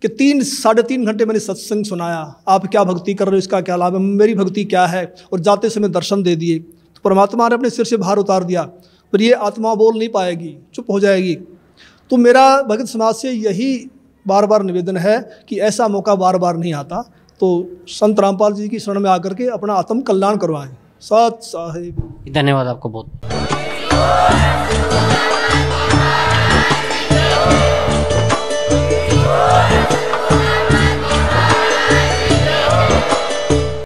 कि 3-3.5 घंटे मैंने सत्संग सुनाया, आप क्या भक्ति कर रहे हो, इसका क्या लाभ है, मेरी भक्ति क्या है, और जाते समय दर्शन दे दिए। तो परमात्मा ने अपने सिर से भार उतार दिया, पर ये आत्मा बोल नहीं पाएगी, चुप हो जाएगी। तो मेरा भगत समाज से यही बार बार निवेदन है कि ऐसा मौका बार बार नहीं आता, तो संत रामपाल जी की शरण में आकर के अपना आत्म कल्याण करवाएं। सत साहिब। धन्यवाद आपको बहुत।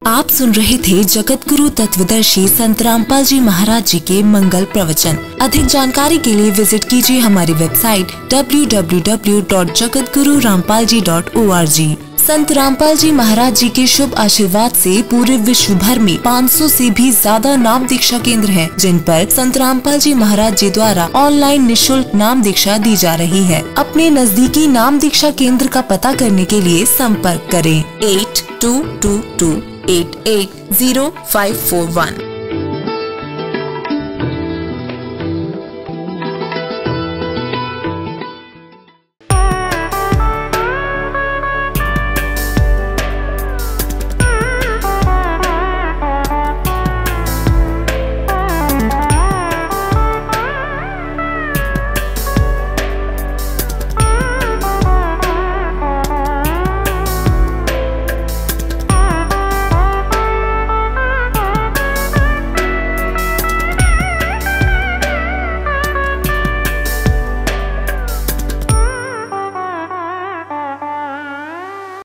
आप सुन रहे थे जगत गुरु तत्वदर्शी संत रामपाल जी महाराज जी के मंगल प्रवचन। अधिक जानकारी के लिए विजिट कीजिए हमारी वेबसाइट www.jagatgururampalji.org। संत रामपाल जी महाराज जी के शुभ आशीर्वाद से पूरे विश्व भर में 500 से भी ज्यादा नाम दीक्षा केंद्र हैं, जिन पर संत रामपाल जी महाराज जी द्वारा ऑनलाइन निशुल्क नाम दीक्षा दी जा रही है। अपने नजदीकी नाम दीक्षा केंद्र का पता करने के लिए संपर्क करें 8222880541।